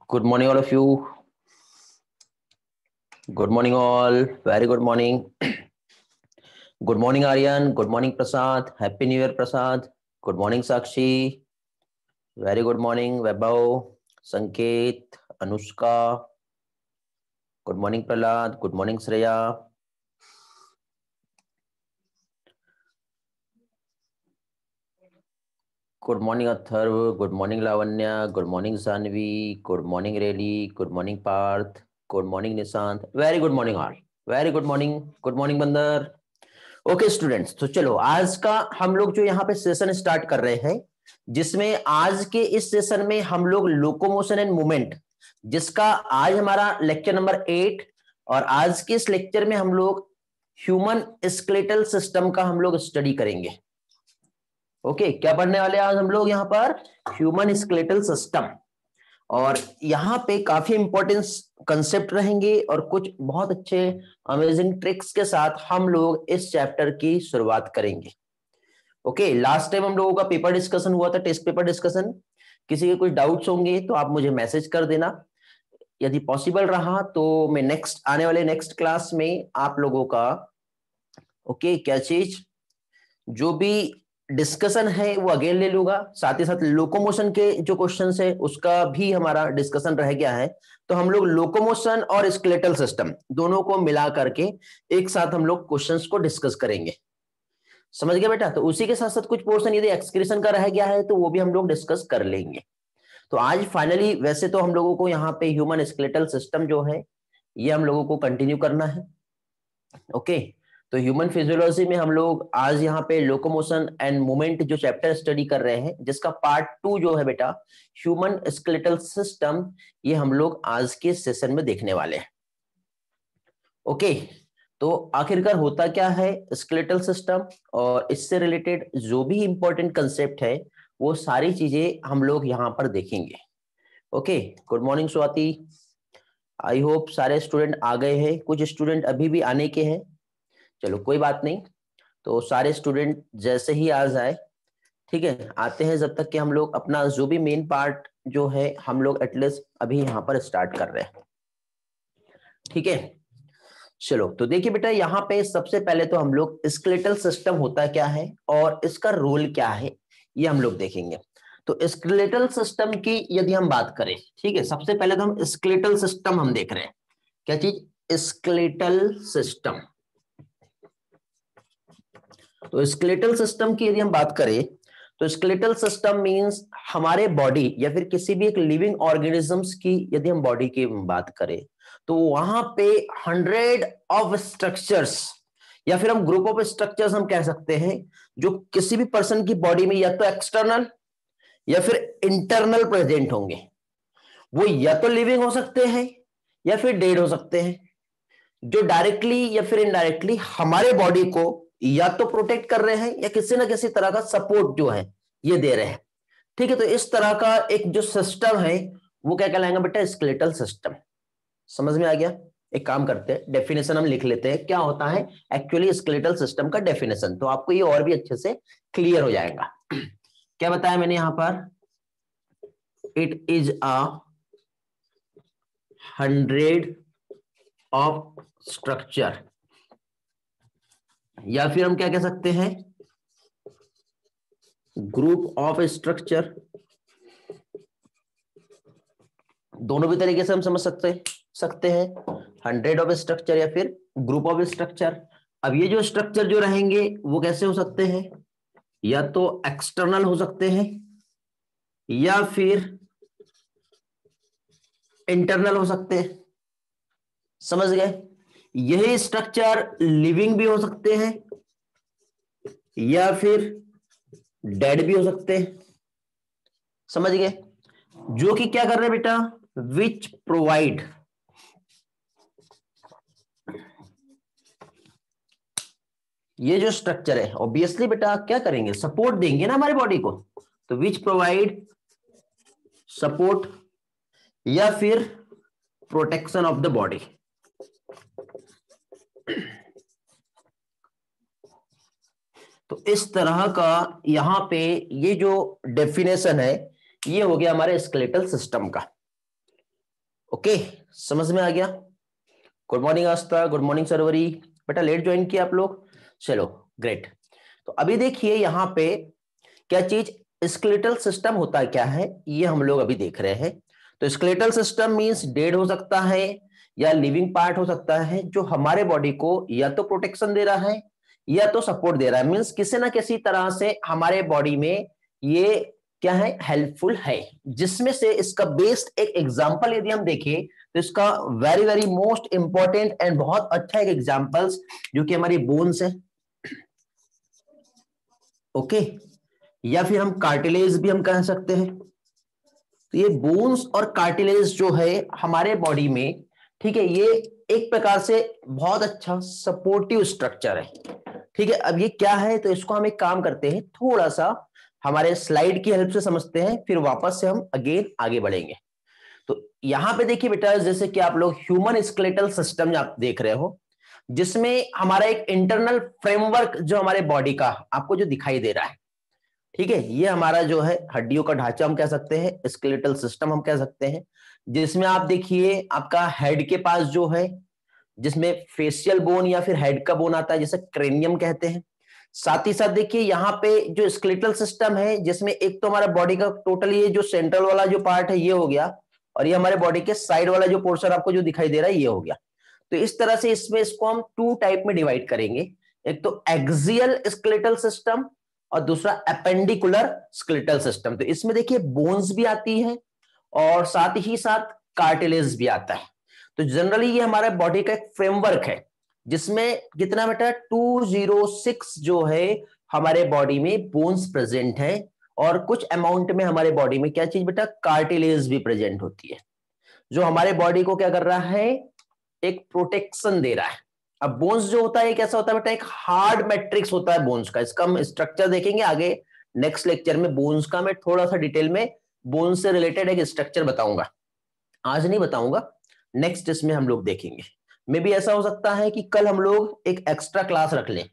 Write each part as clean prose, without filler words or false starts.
Good morning, all of you. Good morning, all. Very good morning. Good morning, Aryan. Good morning, Prasad. Happy New Year, Prasad. Good morning, Sakshi. Very good morning, Vaibhav, Sanket, Anushka. Good morning, Prahlad. Good morning, Shreya. Good morning, Atharv. Good morning, Lavanya. Good morning, Zanvi. Good morning, Reli. Good morning, Parth. Good morning, Nishant. Very good morning, all. Very good morning. Good morning, Bandar. Okay students, तो चलो आज का हम लोग जो यहाँ पे session start कर रहे हैं, जिसमें आज के इस सेशन में हम लोग लोकोमोशन एंड मूवमेंट, जिसका आज हमारा लेक्चर नंबर 8, और आज के इस लेक्चर में हम लोग ह्यूमन स्केलेटल सिस्टम का हम लोग स्टडी करेंगे। ओके, क्या पढ़ने वाले आज हम लोग यहाँ पर? Human skeletal system. और यहाँ पे काफी इंपॉर्टेंट कंसेप्ट रहेंगे और कुछ बहुत अच्छे अमेजिंग ट्रिक्स के साथ हम लोग इस चैप्टर की शुरुआत करेंगे। ओके, लास्ट टाइम हम लोगों का पेपर डिस्कशन हुआ था, टेस्ट पेपर डिस्कशन। किसी के कुछ डाउट्स होंगे तो आप मुझे मैसेज कर देना। यदि पॉसिबल रहा तो मैं आने वाले नेक्स्ट क्लास में आप लोगों का क्या चीज जो भी डिस्कशन है वो अगेन ले लूंगा। साथ ही साथ लोकोमोशन के जो क्वेश्चंस है उसका भी हमारा डिस्कशन रह गया है, तो हम लोग लोकोमोशन और स्केलेटल सिस्टम दोनों को मिला करके एक साथ हम लोग क्वेश्चंस को डिस्कस करेंगे। समझ गया बेटा? तो उसी के साथ साथ कुछ पोर्शन यदि एक्सक्रीशन का रह गया है तो वो भी हम लोग डिस्कस कर लेंगे। तो आज फाइनली वैसे तो हम लोगों को यहाँ पे ह्यूमन स्केलेटल सिस्टम जो है ये हम लोगों को कंटिन्यू करना है। ओके, तो ह्यूमन फिजियोलॉजी में हम लोग आज यहाँ पे लोकोमोशन एंड मूवमेंट जो चैप्टर स्टडी कर रहे हैं, जिसका पार्ट 2 जो है बेटा ह्यूमन स्केलेटल सिस्टम, ये हम लोग आज के सेशन में देखने वाले हैं। ओके, तो आखिरकार होता क्या है स्केलेटल सिस्टम, और इससे रिलेटेड जो भी इंपॉर्टेंट कंसेप्ट है वो सारी चीजें हम लोग यहाँ पर देखेंगे। Okay, good morning Swati. I hope सारे स्टूडेंट आ गए हैं, कुछ स्टूडेंट अभी भी आने के हैं। चलो कोई बात नहीं, तो सारे स्टूडेंट जैसे ही आ जाए, ठीक है, आते हैं, जब तक कि हम लोग अपना जो भी मेन पार्ट जो है हम लोग एटलीस्ट अभी यहाँ पर स्टार्ट कर रहे हैं। ठीक है, चलो तो देखिए बेटा, यहाँ पे सबसे पहले तो हम लोग स्केलेटल सिस्टम होता क्या है और इसका रोल क्या है ये हम लोग देखेंगे। तो स्केलेटल सिस्टम की यदि हम बात करें, ठीक है, सबसे पहले तो हम स्केलेटल सिस्टम हम देख रहे हैं। क्या चीज? Skeletal system. तो स्केलेटल सिस्टम की यदि हम बात करें तो स्केलेटल सिस्टम मींस हमारे बॉडी या फिर किसी भी एक लिविंग ऑर्गेनिजम्स की यदि हम बॉडी की बात करें तो वहां पे 100 ऑफ स्ट्रक्चर्स या फिर हम ग्रुप ऑफ स्ट्रक्चर्स हम कह सकते हैं, जो किसी भी पर्सन की बॉडी में या तो एक्सटर्नल या फिर इंटरनल प्रेजेंट होंगे। वो या तो लिविंग हो सकते हैं या फिर डेड हो सकते हैं, जो डायरेक्टली या फिर इनडायरेक्टली हमारे बॉडी को या तो प्रोटेक्ट कर रहे हैं या किसी ना किसी तरह का सपोर्ट जो है ये दे रहे हैं। ठीक है, तो इस तरह का एक जो सिस्टम है वो क्या कहलाएगा बेटा? Skeletal system. समझ में आ गया? एक काम करते हैं, डेफिनेशन हम लिख लेते हैं, क्या होता है एक्चुअली स्केलेटल सिस्टम का डेफिनेशन, तो आपको ये और भी अच्छे से क्लियर हो जाएगा। क्या बताया मैंने यहां पर? It is a 100 of structure, या फिर हम क्या कह सकते हैं? Group of structure. दोनों भी तरीके से हम समझ सकते हैं 100 ऑफ स्ट्रक्चर या फिर ग्रुप ऑफ स्ट्रक्चर। अब ये जो स्ट्रक्चर जो रहेंगे वो कैसे हो सकते हैं? या तो एक्सटर्नल हो सकते हैं या फिर इंटरनल हो सकते हैं। समझ गए? यही स्ट्रक्चर लिविंग भी हो सकते हैं या फिर डेड भी हो सकते हैं। समझ गए? जो कि क्या कर रहे हैं बेटा? विच प्रोवाइड ये जो स्ट्रक्चर है ऑब्वियसली बेटा क्या करेंगे? सपोर्ट देंगे ना हमारे बॉडी को। तो विच प्रोवाइड सपोर्ट या फिर प्रोटेक्शन ऑफ द बॉडी। तो इस तरह का यहां पे ये जो डेफिनेशन है ये हो गया हमारे स्केलेटल सिस्टम का। ओके, समझ में आ गया। गुड मॉर्निंग आस्था, गुड मॉर्निंग सरवरी। बेटा लेट ज्वाइन किया आप लोग, चलो ग्रेट। तो अभी देखिए यहाँ पे क्या चीज स्केलेटल सिस्टम होता है, क्या है ये हम लोग अभी देख रहे हैं। तो स्केलेटल सिस्टम मींस डेड हो सकता है या लिविंग पार्ट हो सकता है, जो हमारे बॉडी को या तो प्रोटेक्शन दे रहा है या तो सपोर्ट दे रहा है। मींस किसी ना किसी तरह से हमारे बॉडी में ये क्या है, हेल्पफुल है। जिसमें से इसका बेस्ट एक एग्जांपल यदि हम देखें तो इसका very very most important and बहुत अच्छा एक एग्जांपल्स जो कि हमारी बोन्स है। ओके, या फिर हम कार्टिलेज भी हम कह सकते हैं। तो ये बोन्स और कार्टिलेज जो है हमारे बॉडी में, ठीक है, ये एक प्रकार से बहुत अच्छा सपोर्टिव स्ट्रक्चर है। ठीक है, अब ये क्या है, तो इसको हम एक काम करते हैं, थोड़ा सा हमारे स्लाइड की हेल्प से समझते हैं, फिर वापस से हम अगेन आगे बढ़ेंगे। तो यहां पे देखिए बेटा, जैसे कि आप लोग ह्यूमन स्केलेटल सिस्टम आप देख रहे हो, जिसमें हमारा एक इंटरनल फ्रेमवर्क जो हमारे बॉडी का आपको जो दिखाई दे रहा है, ठीक है, ये हमारा जो है हड्डियों का ढांचा हम कह सकते हैं, स्केलेटल सिस्टम हम कह सकते हैं। जिसमें आप देखिए आपका हेड के पास जो है, जिसमें फेशियल बोन या फिर हेड का बोन आता है, जिसे क्रेनियम कहते हैं। साथ ही साथ देखिए यहाँ पे जो स्केलेटल सिस्टम है, जिसमें एक तो हमारा बॉडी का टोटल ये जो सेंट्रल वाला जो पार्ट है ये हो गया, और ये हमारे बॉडी के साइड वाला जो पोर्शन आपको जो दिखाई दे रहा है ये हो गया। तो इस तरह से इसमें इसको हम टू टाइप में डिवाइड करेंगे, एक तो एक्सियल स्केलेटल सिस्टम और दूसरा एपेंडिकुलर स्केलेटल सिस्टम। तो इसमें देखिए बोन्स भी आती है और साथ ही साथ कार्टिलेज भी आता है। तो जनरली ये हमारे बॉडी का एक फ्रेमवर्क है, जिसमें कितना बेटा 206 जो है हमारे बॉडी में बोन्स प्रेजेंट है, और कुछ अमाउंट में हमारे बॉडी में क्या चीज बेटा, कार्टिलेज भी प्रेजेंट होती है, जो हमारे बॉडी को क्या कर रहा है, एक प्रोटेक्शन दे रहा है। अब बोन्स जो होता है कैसा होता है बेटा, एक हार्ड मैट्रिक्स होता है बोन्स का। इसका हम स्ट्रक्चर देखेंगे आगे नेक्स्ट लेक्चर में। बोन्स का मैं थोड़ा सा डिटेल में बोन्स से रिलेटेड एक स्ट्रक्चर बताऊंगा, आज नहीं बताऊंगा, नेक्स्ट इसमें हम लोग देखेंगे। मे भी ऐसा हो सकता है कि कल हम लोग एक एक्स्ट्रा क्लास रख लें,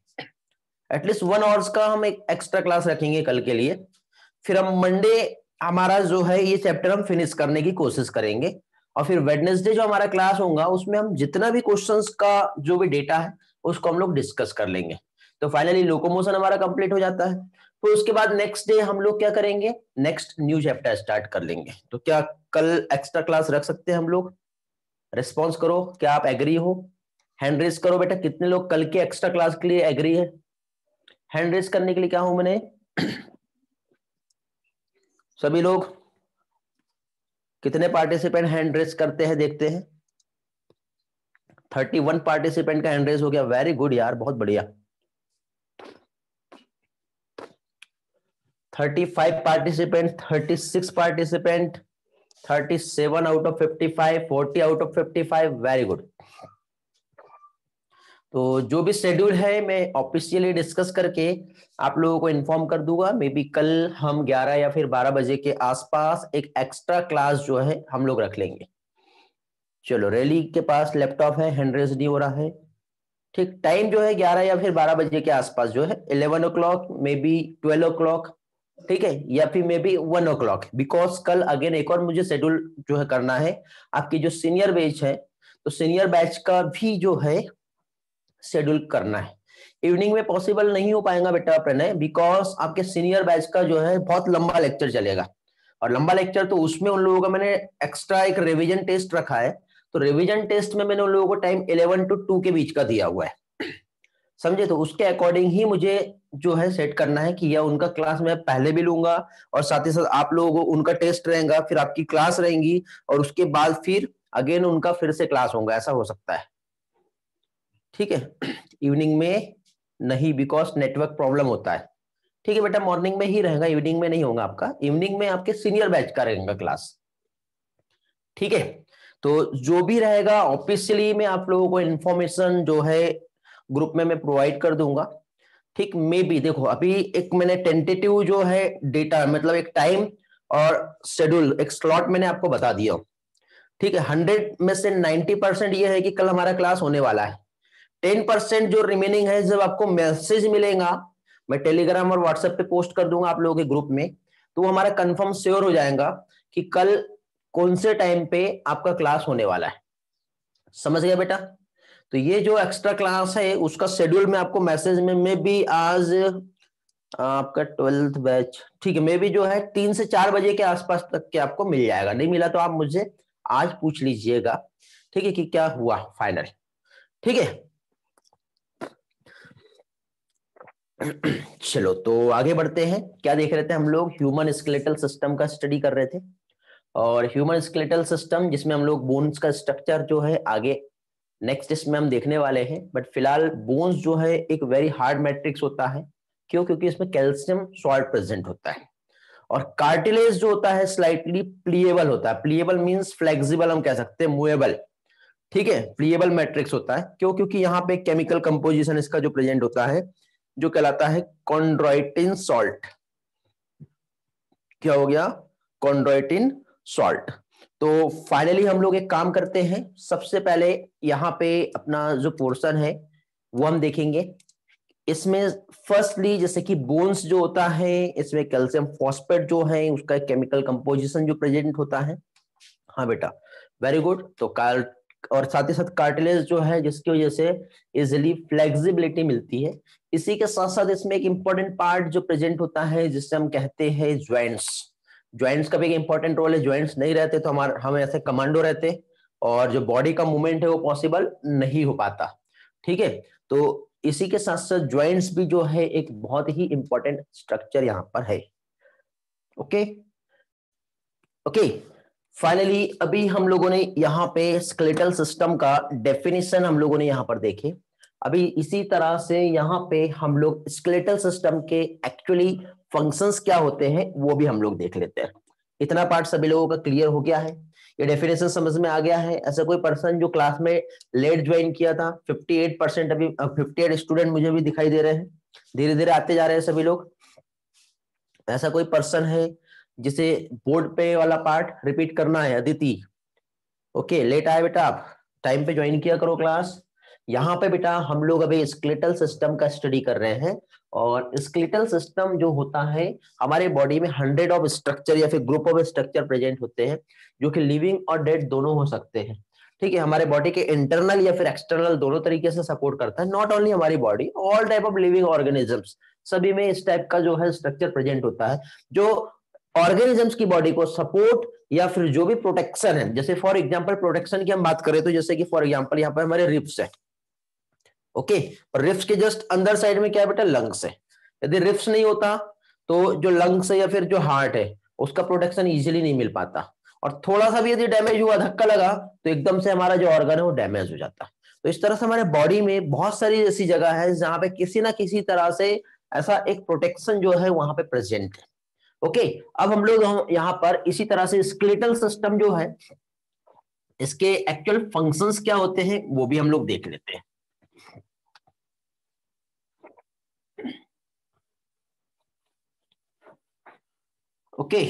एटलीस्ट 1 आवर्स का हम एक एक्स्ट्रा क्लास रखेंगे कल के लिए। फिर हम मंडे हमारा जो है ये चैप्टर हम फिनिश करने की कोशिश करेंगे, और फिर वेडनेसडे जो हमारा क्लास होगा उसमें हम जितना भी क्वेश्चंस का जो भी डेटा है उसको हम लोग डिस्कस कर लेंगे। तो फाइनली लोकोमोशन हमारा कंप्लीट हो जाता है। तो उसके बाद नेक्स्ट डे हम लोग क्या करेंगे, नेक्स्ट न्यू चैप्टर स्टार्ट कर लेंगे। तो क्या कल एक्स्ट्रा क्लास रख सकते हैं हम लोग? रिस्पॉन्स करो, क्या आप एग्री हो? हैंड रेज करो बेटा, कितने लोग कल के एक्स्ट्रा क्लास के लिए एग्री है? हैंड रेज करने के लिए क्या हूं मैंने? सभी लोग कितने पार्टिसिपेंट हैंड रेज करते हैं देखते हैं। 31 पार्टिसिपेंट का हैंड रेज हो गया, वेरी गुड यार, बहुत बढ़िया। 35 participant, 36 participant, 37 out of 55, 40 out of 55, very good. तो जो भी शेड्यूल है मैं ऑफिशियली डिस्कस करके आप लोगों को इन्फॉर्म कर दूंगा। मे बी कल हम 11 या फिर 12 बजे के आसपास एक एक्स्ट्रा क्लास जो है हम लोग रख लेंगे। चलो, रैली के पास लैपटॉप है, हैंड रेज नहीं हो रहा है। ठीक, टाइम जो है 11 या फिर 12 बजे के आसपास जो है, 11 o'clock, may be 12 o'clock, ठीक है, या फिर may be 1 o'clock, because कल अगेन एक और मुझे शेड्यूल जो है करना है। आपकी जो सीनियर बैच है, तो सीनियर बैच का भी जो है शेड्यूल करना है। इवनिंग में पॉसिबल नहीं हो पाएगा बेटा प्रणय, बिकॉज आपके सीनियर बैच का जो है बहुत लंबा लेक्चर चलेगा, और लंबा लेक्चर तो उसमें उन लोगों का मैंने एक्स्ट्रा एक रिवीजन टेस्ट रखा है। तो रिवीजन टेस्ट में मैंने उन लोगों को टाइम 11 to 2 के बीच का दिया हुआ है, समझे? तो उसके अकॉर्डिंग ही मुझे जो है सेट करना है कि या उनका क्लास मैं पहले भी लूंगा, और साथ ही साथ आप लोगों को उनका टेस्ट रहेगा, फिर आपकी क्लास रहेंगी, और उसके बाद फिर अगेन उनका फिर से क्लास होगा, ऐसा हो सकता है। ठीक है, इवनिंग में नहीं, बिकॉज नेटवर्क प्रॉब्लम होता है। ठीक है बेटा, मॉर्निंग में ही रहेगा, इवनिंग में नहीं होगा आपका। इवनिंग में आपके सीनियर बैच का रहेगा क्लास, ठीक है। तो जो भी रहेगा ऑफिशियली मैं आप लोगों को इन्फॉर्मेशन जो है ग्रुप में मैं प्रोवाइड कर दूंगा। ठीक, मे बी देखो अभी एक मैंने टेंटेटिव जो है डेटा, मतलब एक टाइम और शेड्यूल, एक स्लॉट मैंने आपको बता दिया, ठीक है। 100 में से 90% ये है कि कल हमारा क्लास होने वाला है। 10% जो रिमेनिंग है, जब आपको मैसेज मिलेगा, मैं टेलीग्राम और व्हाट्सएप पे पोस्ट कर दूंगा आप लोगों के ग्रुप में, तो वो हमारा कंफर्म श्योर हो जाएगा कि कल कौन से टाइम पे आपका क्लास होने वाला है। समझ गया बेटा। तो ये जो एक्स्ट्रा क्लास है उसका शेड्यूल मैं आपको मैसेज में भी आज आपका 12th बैच, ठीक है, मे भी जो है 3 से 4 बजे के आसपास तक के आपको मिल जाएगा। नहीं मिला तो आप मुझे आज पूछ लीजिएगा, ठीक है, कि क्या हुआ फाइनल। ठीक है, चलो तो आगे बढ़ते हैं। क्या देख रहे थे हम लोग? ह्यूमन स्केलेटल सिस्टम का स्टडी कर रहे थे, और ह्यूमन स्केलेटल सिस्टम जिसमें हम लोग बोन्स का स्ट्रक्चर जो है आगे नेक्स्ट इसमें हम देखने वाले हैं। बट फिलहाल बोन्स जो है एक वेरी हार्ड मैट्रिक्स होता है। क्यों? क्योंकि इसमें कैल्शियम सॉल्ट प्रेजेंट होता है। और कार्टिलेज जो होता है स्लाइटली प्लीएबल होता है। प्लीएबल मींस फ्लेक्सिबल, हम कह सकते हैं मूवेबल। ठीक है, प्लीएबल मैट्रिक्स होता है। क्यों? क्योंकि यहाँ पे केमिकल कंपोजिशन इसका जो प्रेजेंट होता है जो कहलाता है कॉन्ड्रोइटिन सॉल्ट। क्या हो गया? Chondroitin salt. तो फाइनली हम लोग एक काम करते हैं, सबसे पहले यहाँ पे अपना जो पोर्शन है वो हम देखेंगे। इसमें फर्स्टली जैसे कि बोन्स जो होता है इसमें कैल्शियम फॉस्फेट जो है उसका केमिकल कंपोजिशन जो प्रेजेंट होता है। हाँ बेटा, वेरी गुड। तो और साथ ही साथ कार्टिलेज जो है जिसकी वजह से इजिली फ्लेक्सिबिलिटी मिलती है। इसी के साथ साथ इसमें एक इंपॉर्टेंट पार्ट जो प्रेजेंट होता है जिससे हम कहते हैं ज्वाइंट्स। ज्वाइंट्स का भी एक इंपॉर्टेंट रोल है। ज्वाइंट्स नहीं रहते तो हम ऐसे कमांडो रहते और जो बॉडी का मूवमेंट है वो पॉसिबल नहीं हो पाता। ठीक है, तो इसी के साथ साथ ज्वाइंट्स भी जो है एक बहुत ही इंपॉर्टेंट स्ट्रक्चर यहां पर है। ओके ओके, फाइनली अभी हम लोगों ने यहाँ पे स्केलेटल सिस्टम का डेफिनेशन हम लोगों ने यहाँ पर देखे। अभी इसी तरह से यहाँ पे हम लोग स्केलेटल सिस्टम के एक्चुअली फंक्शंस क्या होते हैं वो भी हम लोग देख लेते हैं। इतना पार्ट सभी लोगों का क्लियर हो गया है? ये डेफिनेशन समझ में आ गया है? ऐसा कोई पर्सन जो क्लास में लेट ज्वाइन किया था? 58%, अभी 58 स्टूडेंट मुझे भी दिखाई दे रहे हैं, धीरे धीरे आते जा रहे हैं सभी लोग। ऐसा कोई पर्सन है जिसे बोर्ड पे वाला पार्ट रिपीट करना है? अदिति, ओके, लेट आए बेटा, आप टाइम पे ज्वाइन किया करो क्लास। यहाँ पे बेटा हम लोग अभी स्केलेटल सिस्टम का स्टडी कर रहे हैं, और स्केलेटल सिस्टम जो होता है हमारे बॉडी में 100 ऑफ स्ट्रक्चर या फिर ग्रुप ऑफ स्ट्रक्चर प्रेजेंट होते हैं जो कि लिविंग और डेड दोनों हो सकते हैं। ठीक है, हमारे बॉडी के इंटरनल या फिर एक्सटर्नल दोनों तरीके से सपोर्ट करता है। नॉट ओनली हमारी body, all type of living organisms, सभी में इस टाइप का जो है स्ट्रक्चर प्रेजेंट होता है जो ऑर्गेनिजम्स की बॉडी को सपोर्ट या फिर जो भी प्रोटेक्शन है। जैसे फॉर एग्जांपल प्रोटेक्शन की हम बात करें तो जैसे कि फॉर एग्जांपल यहाँ पर हमारे रिब्स है। ओके, और रिब्स के जस्ट अंदर साइड में क्या है बेटा? लंग्स है। यदि रिब्स नहीं होता तो जो लंग्स है या फिर जो हार्ट है उसका प्रोटेक्शन इजीली नहीं मिल पाता, और थोड़ा सा भी यदि डैमेज हुआ, धक्का लगा, तो एकदम से हमारा जो ऑर्गन है वो डैमेज हो जाता है। तो इस तरह से हमारे बॉडी में बहुत सारी ऐसी जगह है जहां पे किसी ना किसी तरह से ऐसा एक प्रोटेक्शन जो है वहां पे प्रेजेंट है। ओके, अब हम लोग यहाँ पर इसी तरह से स्केलेटल सिस्टम जो है इसके एक्चुअल फंक्शंस क्या होते हैं वो भी हम लोग देख लेते हैं। ओके,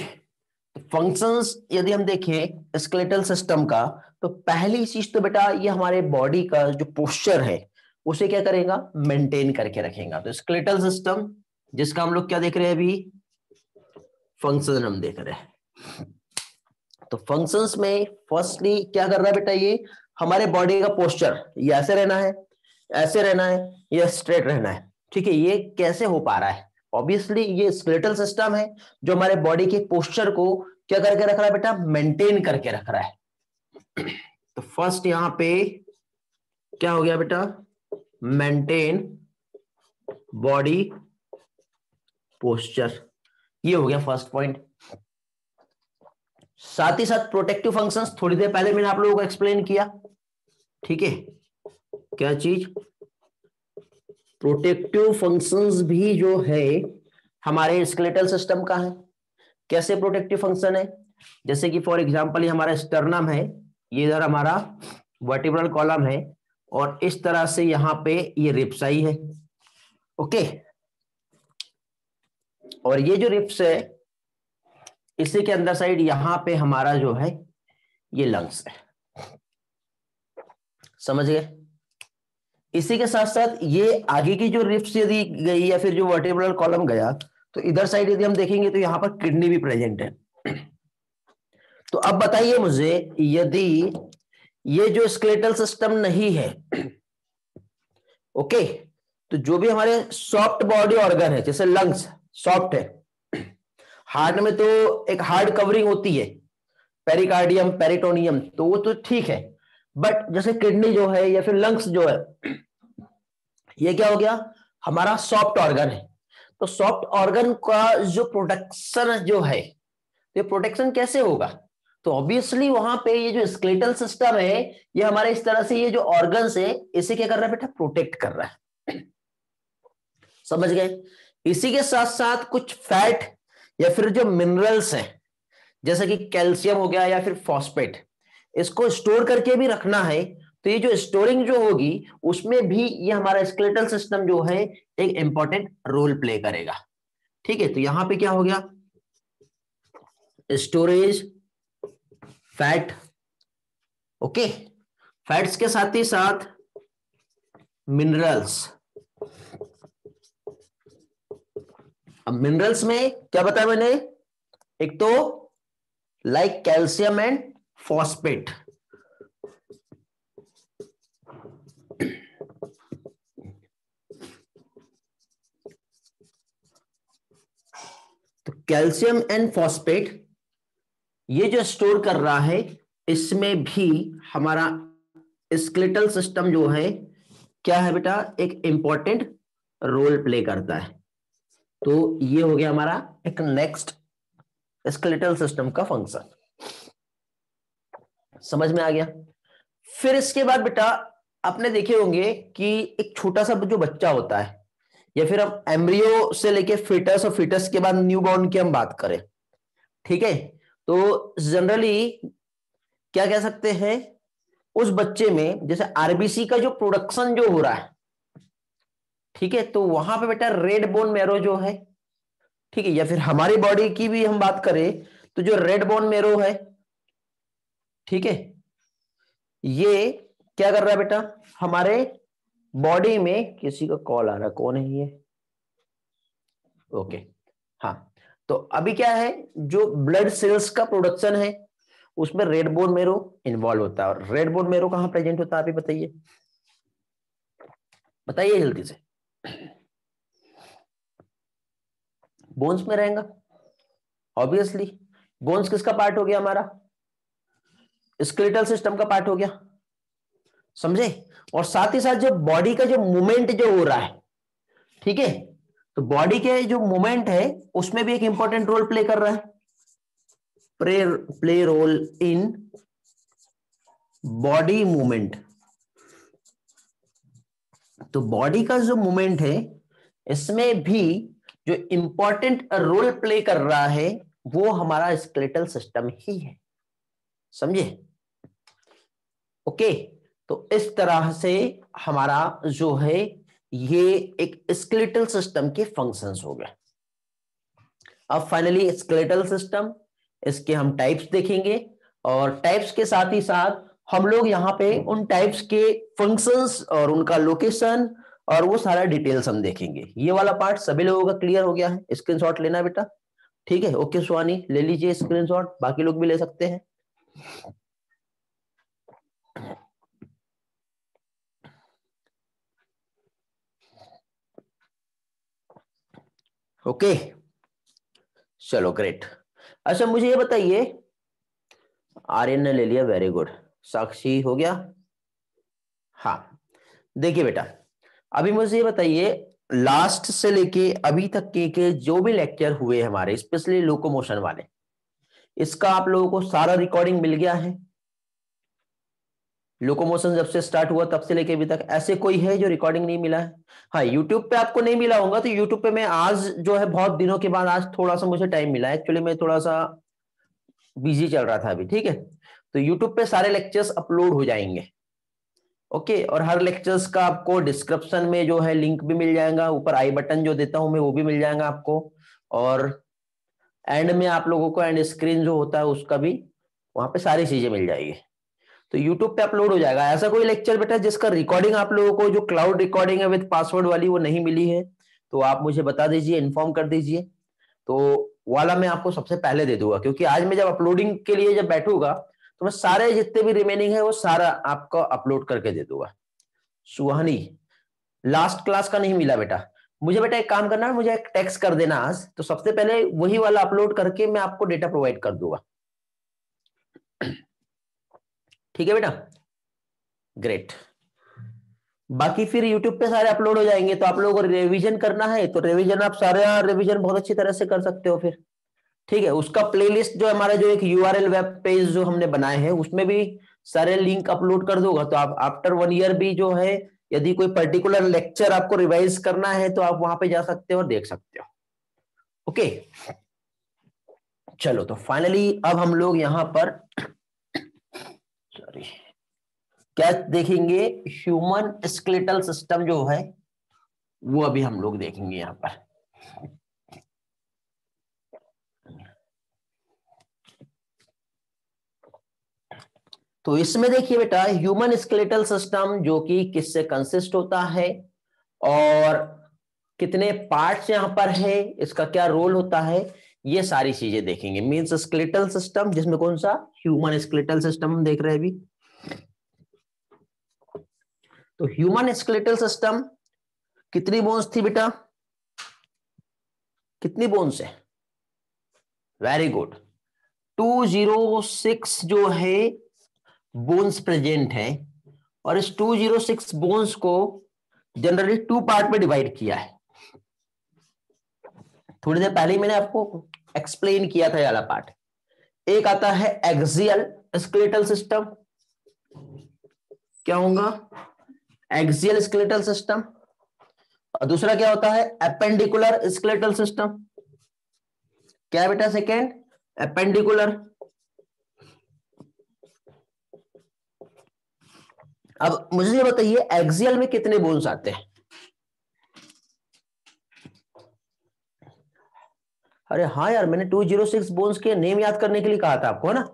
फंक्शंस यदि हम देखें स्केलेटल सिस्टम का, तो पहली चीज तो बेटा ये हमारे बॉडी का जो पोस्चर है उसे क्या करेगा? मेंटेन करके रखेगा। तो स्केलेटल सिस्टम जिसका हम लोग क्या देख रहे हैं अभी? फंक्शन हम देख रहे हैं। तो फंक्शंस में फर्स्टली क्या कर रहा है बेटा? ये हमारे बॉडी का पोस्चर, ये ऐसे रहना है, ऐसे रहना है, या स्ट्रेट रहना है। ठीक है, ये कैसे हो पा रहा है? ऑब्वियसली ये स्केलेटल सिस्टम है जो हमारे बॉडी के पोस्चर को क्या करके रख रहा है बेटा? मेंटेन करके रख रहा है। तो फर्स्ट यहां पे क्या हो गया बेटा? मेंटेन बॉडी पोस्चर, ये हो गया फर्स्ट पॉइंट। साथ ही साथ प्रोटेक्टिव फंक्शंस थोड़ी देर पहले मैंने आप लोगों को एक्सप्लेन किया। ठीक है, क्या चीज? प्रोटेक्टिव फंक्शंस भी जो है हमारे स्केलेटल सिस्टम का है। कैसे प्रोटेक्टिव फंक्शन है? जैसे कि फॉर एग्जांपल ये हमारा स्टर्नम है, ये इधर हमारा वर्टिब्रल कॉलम है, और इस तरह से यहां पे ये रिब्स आई है। ओके, और ये जो रिब्स है इसी के अंदर साइड यहां पे हमारा जो है ये लंग्स है। समझ गए? इसी के साथ साथ ये आगे की जो रिब्स यदि गई या फिर जो वर्टिब्रल कॉलम गया तो इधर साइड यदि हम देखेंगे तो यहां पर किडनी भी प्रेजेंट है। तो अब बताइए मुझे, यदि ये जो स्केलेटल सिस्टम नहीं है, ओके, तो जो भी हमारे सॉफ्ट बॉडी ऑर्गन है, जैसे लंग्स सॉफ्ट है, हार्ट में तो एक हार्ड कवरिंग होती है, पेरिकार्डियम, पेरिटोनियम, तो वो तो ठीक है, बट जैसे किडनी जो है या फिर लंग्स जो है, ये क्या हो गया, हमारा सॉफ्ट ऑर्गन है। तो सॉफ्ट ऑर्गन का जो प्रोटेक्शन जो है, ये प्रोटेक्शन कैसे होगा? तो ऑब्वियसली वहां पे ये जो स्केलेटल सिस्टम है, ये हमारे इस तरह से ये जो ऑर्गन्स है, इसे क्या कर रहा है बेटा, प्रोटेक्ट कर रहा है। समझ गए? इसी के साथ साथ कुछ फैट या फिर जो मिनरल्स हैं, जैसे कि कैल्शियम हो गया या फिर फॉस्फेट, इसको स्टोर करके भी रखना है। तो ये जो स्टोरिंग जो होगी, उसमें भी ये हमारा स्केलेटल सिस्टम जो है एक इंपॉर्टेंट रोल प्ले करेगा। ठीक है, तो यहां पे क्या हो गया, स्टोरेज, फैट, ओके, फैट्स के साथ ही साथ मिनरल्स। अब मिनरल्स में क्या बताया मैंने, एक तो लाइक कैल्शियम एंड फॉस्फेट, तो कैल्शियम एंड फॉस्फेट ये जो स्टोर कर रहा है, इसमें भी हमारा स्केलेटल सिस्टम जो है क्या है बेटा, एक इंपॉर्टेंट रोल प्ले करता है। तो ये हो गया हमारा एक नेक्स्ट स्केलेटल सिस्टम का फंक्शन। समझ में आ गया? फिर इसके बाद बेटा आपने देखे होंगे कि एक छोटा सा जो बच्चा होता है, या फिर हम एम्ब्रियो से लेके फिटस और फिटस के बाद न्यूबॉर्न की हम बात करें, ठीक है, तो जनरली क्या कह सकते हैं, उस बच्चे में जैसे आरबीसी का जो प्रोडक्शन जो हो रहा है, ठीक है, तो वहां पे बेटा रेड बोन मैरो जो है, ठीक है, या फिर हमारी बॉडी की भी हम बात करें तो जो रेड बोन मैरो है, ठीक है, ये क्या कर रहा है बेटा, हमारे बॉडी में, किसी का कॉल आ रहा है, कौन है ये, ओके, हाँ, तो अभी क्या है, जो ब्लड सेल्स का प्रोडक्शन है, उसमें रेड बोन मेरो इन्वॉल्व होता है। और रेड बोन मेरो कहां प्रेजेंट होता है, आप ही बताइए, बताइए जल्दी से। बोन्स में रहेगा ऑब्वियसली। बोन्स किसका पार्ट हो गया, हमारा स्केलेटल सिस्टम का पार्ट हो गया, समझे? और साथ ही साथ जो बॉडी का जो मूवमेंट जो हो रहा है, ठीक है, तो बॉडी के जो मूवमेंट है उसमें भी एक इंपॉर्टेंट रोल प्ले कर रहा है, play role in body movement. तो बॉडी का जो मूवमेंट है, इसमें भी जो इंपॉर्टेंट रोल प्ले कर रहा है, वो हमारा स्केलेटल सिस्टम ही है, समझे? ओके, तो इस तरह से हमारा जो है ये एक स्केलेटल सिस्टम के फंक्शंस हो गए। अब फाइनली स्केलेटल सिस्टम, इसके हम टाइप्स देखेंगे, और टाइप्स के साथ ही साथ हम लोग यहाँ पे उन टाइप्स के फंक्शंस और उनका लोकेशन और वो सारा डिटेल्स हम देखेंगे। ये वाला पार्ट सभी लोगों का क्लियर हो गया है? स्क्रीनशॉट लेना बेटा, ठीक है, ओके सुहानी ले लीजिए स्क्रीनशॉट, बाकी लोग भी ले सकते हैं। ओके, चलो ग्रेट। अच्छा मुझे ये बताइए, आर्यन ने ले लिया, वेरी गुड। साक्षी हो गया, हाँ। देखिए बेटा, अभी मुझे ये बताइए, लास्ट से लेके अभी तक के जो भी लेक्चर हुए हमारे, स्पेशली लोकोमोशन वाले, इसका आप लोगों को सारा रिकॉर्डिंग मिल गया है? लोकोमोशन जब से स्टार्ट हुआ तब से लेके अभी तक ऐसे कोई है जो रिकॉर्डिंग नहीं मिला है? हाँ, यूट्यूब पे आपको नहीं मिला होगा, तो यूट्यूब पे मैं आज जो है बहुत दिनों के बाद आज थोड़ा सा मुझे टाइम मिला है, एक्चुअली मैं थोड़ा सा बिजी चल रहा था अभी, ठीक है, तो यूट्यूब पे सारे लेक्चर्स अपलोड हो जाएंगे, ओके, और हर लेक्चर्स का आपको डिस्क्रिप्शन में जो है लिंक भी मिल जाएगा, ऊपर आई बटन जो देता हूं मैं वो भी मिल जाएगा आपको, और एंड में आप लोगों को एंड स्क्रीन जो होता है उसका भी वहां पे सारी चीजें मिल जाएगी, तो यूट्यूब पे अपलोड हो जाएगा। ऐसा कोई लेक्चर बेटा जिसका रिकॉर्डिंग आप लोगों को, जो क्लाउड रिकॉर्डिंग है विद पासवर्ड वाली, वो नहीं मिली है, तो आप मुझे बता दीजिए, इन्फॉर्म कर दीजिए, तो वाला मैं आपको सबसे पहले दे दूंगा, क्योंकि आज मैं जब अपलोडिंग के लिए जब बैठूंगा तो मैं सारे जितने भी रिमेनिंग है वो सारा आपको अपलोड करके दे दूंगा। सुहानी, लास्ट क्लास का नहीं मिला बेटा, मुझे बेटा एक काम करना है, मुझे एक टेक्स्ट कर देना आज, तो सबसे पहले वही वाला अपलोड करके मैं आपको डेटा प्रोवाइड कर दूंगा। ठीक है बेटा, ग्रेट। बाकी फिर यूट्यूब पे सारे अपलोड हो जाएंगे, तो आप लोगों को रिवीजन करना है तो रिवीजन आप सारा रिवीजन बहुत अच्छी तरह से कर सकते हो फिर। ठीक है, उसका प्लेलिस्ट जो हमारा जो एक यूआरएल वेब पेज जो हमने बनाए हैं उसमें भी सारे लिंक अपलोड कर दूंगा, तो आप आफ्टर 1 ईयर भी जो है यदि कोई पर्टिकुलर लेक्चर आपको रिवाइज करना है तो आप वहां पे जा सकते हो और देख सकते हो। ओके, चलो तो फाइनली अब हम लोग यहां पर सॉरी क्या देखेंगे, ह्यूमन स्केलेटल सिस्टम जो है वो अभी हम लोग देखेंगे यहां पर। तो इसमें देखिए बेटा, ह्यूमन स्केलेटल सिस्टम जो कि किससे कंसिस्ट होता है और कितने पार्ट्स यहां पर है, इसका क्या रोल होता है, ये सारी चीजें देखेंगे। मींस स्केलेटल सिस्टम जिसमें कौन सा, ह्यूमन स्केलेटल सिस्टम हम देख रहे हैं अभी। तो ह्यूमन स्केलेटल सिस्टम कितनी बोन्स थी बेटा, कितनी बोन्स है, वेरी गुड, 206 जो है बोन्स प्रेजेंट है, और इस 206 बोन्स को जनरली 2 पार्ट में डिवाइड किया है। थोड़ी देर पहले ही मैंने आपको एक्सप्लेन किया था ये वाला पार्ट। एक आता है एक्सियल स्केलेटल सिस्टम, क्या होगा, एक्सियल स्केलेटल सिस्टम, और दूसरा क्या होता है, एपेंडिकुलर स्केलेटल सिस्टम। क्या है बेटा सेकेंड, एपेंडिकुलर। अब मुझे ये बताइए एक्सियल में कितने बोन्स आते हैं। अरे हाँ यार, मैंने 206 बोन्स के नेम याद करने के लिए कहा था आपको, है ना।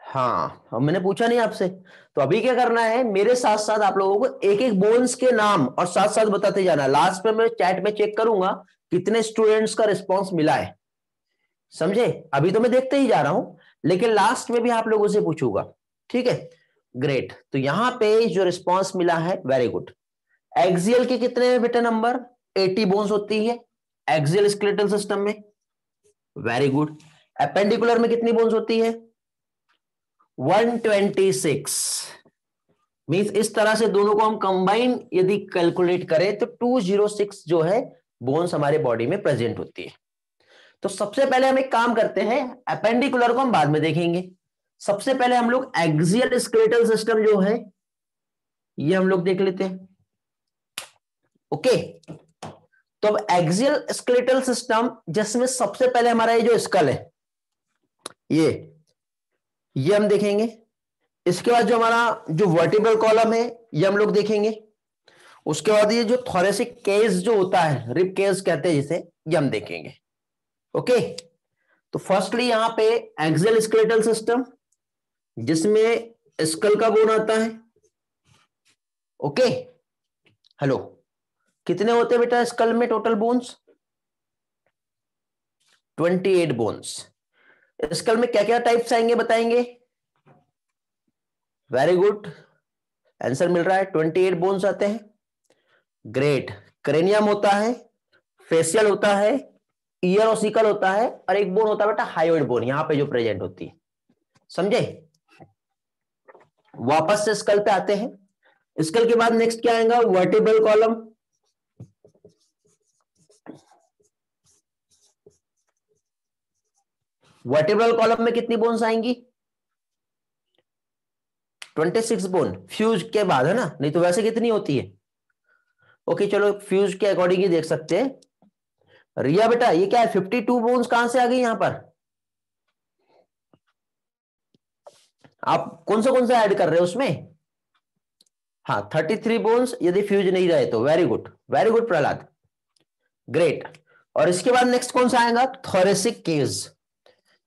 हाँ, अब मैंने पूछा नहीं आपसे, तो अभी क्या करना है, मेरे साथ साथ आप लोगों को एक एक बोन्स के नाम और साथ साथ बताते जाना। लास्ट में मैं चैट में चेक करूंगा कितने स्टूडेंट्स का रिस्पॉन्स मिला है, समझे। अभी तो मैं देखते ही जा रहा हूं, लेकिन लास्ट में भी आप लोगों से पूछूंगा। ठीक है, ग्रेट। तो यहां पे जो रिस्पॉन्स मिला है, वेरी गुड। एक्सियल के कितने बेटा नंबर, 80 बोन्स होती है एक्सियल स्केलेटल सिस्टम में, वेरी गुड। एपेंडिकुलर में कितनी बोन्स होती है, 126। मींस इस तरह से दोनों को हम कंबाइन यदि कैलकुलेट करें तो 206 जो है बोन्स हमारे बॉडी में प्रेजेंट होती है। तो सबसे पहले हम एक काम करते हैं, एपेंडिकुलर को हम बाद में देखेंगे, सबसे पहले हम लोग एक्सियल स्केलेटल सिस्टम जो है ये हम लोग देख लेते हैं। ओके, तो अब एक्सियल स्केलेटल सिस्टम जिसमें सबसे पहले हमारा ये जो स्कल है ये हम देखेंगे। इसके बाद जो हमारा जो वर्टिब्रल कॉलम है ये हम लोग देखेंगे। उसके बाद ये जो थोरेसिक केस जो होता है, रिब केस कहते हैं जिसे, ये हम देखेंगे। ओके, तो फर्स्टली यहां पे एक्सियल स्केलेटल सिस्टम जिसमें स्कल का बोन आता है। ओके, हेलो, कितने होते हैं बेटा स्कल में टोटल बोन्स, 28 बोन्स। स्कल में क्या क्या टाइप्स आएंगे बताएंगे, वेरी गुड, आंसर मिल रहा है, 28 बोन्स आते हैं, ग्रेट। क्रेनियम होता है, फेशियल होता है, ईयर ओसिकल होता है, और एक बोन होता है बेटा हायोइड बोन, यहां पे जो प्रेजेंट होती है, समझे। वापस से स्कल पे आते हैं, स्कल के बाद नेक्स्ट क्या आएगा, वर्टिब्रल कॉलम। वर्टिब्रल कॉलम में कितनी बोन्स आएंगी, 26 बोन, फ्यूज के बाद, है ना, नहीं तो वैसे कितनी होती है। ओके चलो फ्यूज के अकॉर्डिंग ही देख सकते हैं। रिया बेटा ये क्या है, 52 बोन्स कहां से आ गई यहां पर, आप कौन सा ऐड कर रहे हो उसमें। हाँ 33 बोन्स यदि फ्यूज नहीं रहे तो, वेरी गुड प्रहलाद, ग्रेट। और इसके बाद नेक्स्ट कौन सा आएगा, थोरेसिक केज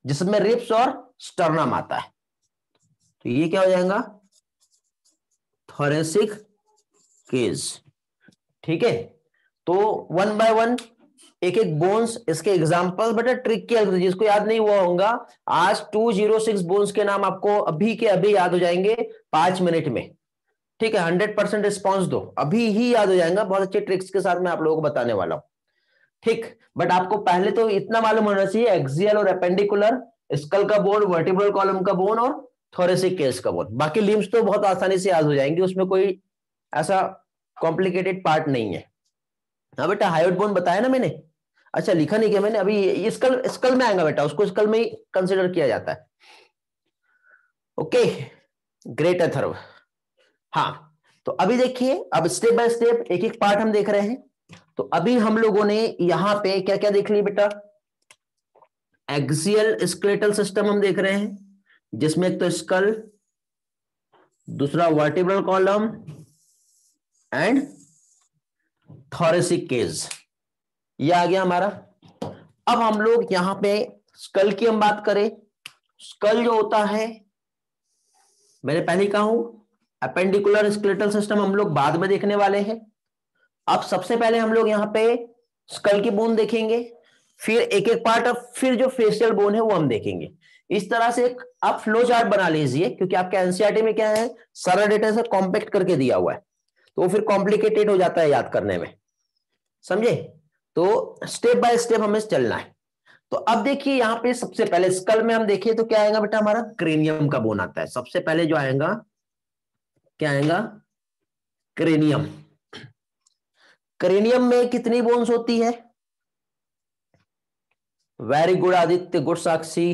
जिसमें रिब्स और स्टर्नम आता है, तो ये क्या हो जाएगा, थोरेसिक केज। ठीक है, तो वन बाय वन एक एक बोन्स, इसके एग्जांपल बेटा ट्रिक की हेल्प, जिसको याद नहीं हुआ होगा आज 206 बोन्स के नाम आपको अभी के अभी याद हो जाएंगे 5 मिनट में। ठीक है, 100% रिस्पॉन्स दो, अभी ही याद हो जाएगा। बहुत अच्छे ट्रिक्स के साथ मैं आप लोगों को बताने वाला हूं। ठीक, बट आपको पहले तो इतना मालूम होना चाहिए एक्सियल और एपेंडिकुलर, स्कल का बोन, वर्टिब्रल कॉलम का बोन और थोरेसिक केस का बोन। बाकी लिम्स तो बहुत आसानी से याद हो जाएंगे, उसमें कोई ऐसा कॉम्प्लिकेटेड पार्ट नहीं है। हाँ बेटा, हायोइड बोन बताया ना मैंने। अच्छा, लिखा नहीं किया मैंने अभी, स्कल स्कल में आएगा बेटा, उसको स्कल में ही कंसिडर किया जाता है। Okay, great Atharva. हाँ, तो अभी देखिए, अब स्टेप बाय स्टेप एक एक पार्ट हम देख रहे हैं। तो अभी हम लोगों ने यहां पे क्या क्या देख लिया बेटा? एक्सियल स्केलेटल सिस्टम हम देख रहे हैं, जिसमें एक तो स्कल, दूसरा vertebral column and thoracic cage, ये आ गया हमारा। अब हम लोग यहां पे स्कल की हम बात करें, स्कल जो होता है, मैंने पहले कहा हूं अपेंडिकुलर स्केलेटल सिस्टम हम लोग बाद में देखने वाले हैं। अब सबसे पहले हम लोग यहां पे स्कल की बोन देखेंगे, फिर एक एक पार्ट, अब फिर जो फेशियल बोन है वो हम देखेंगे। इस तरह से एक आप फ्लो चार्ट बना लीजिए, क्योंकि आपके एनसीईआरटी में क्या है, सारा डेटा से कॉम्पैक्ट करके दिया हुआ है, तो वो फिर कॉम्प्लिकेटेड हो जाता है याद करने में, समझे? तो स्टेप बाय स्टेप हमें चलना है। तो अब देखिए यहां पे सबसे पहले स्कल में हम देखिए तो क्या आएगा बेटा, हमारा क्रेनियम का बोन आता है सबसे पहले जो आएगा। क्या आएगा? क्रेनियम। क्रेनियम में कितनी बोन्स होती है? वेरी गुड आदित्य, गुड साक्षी,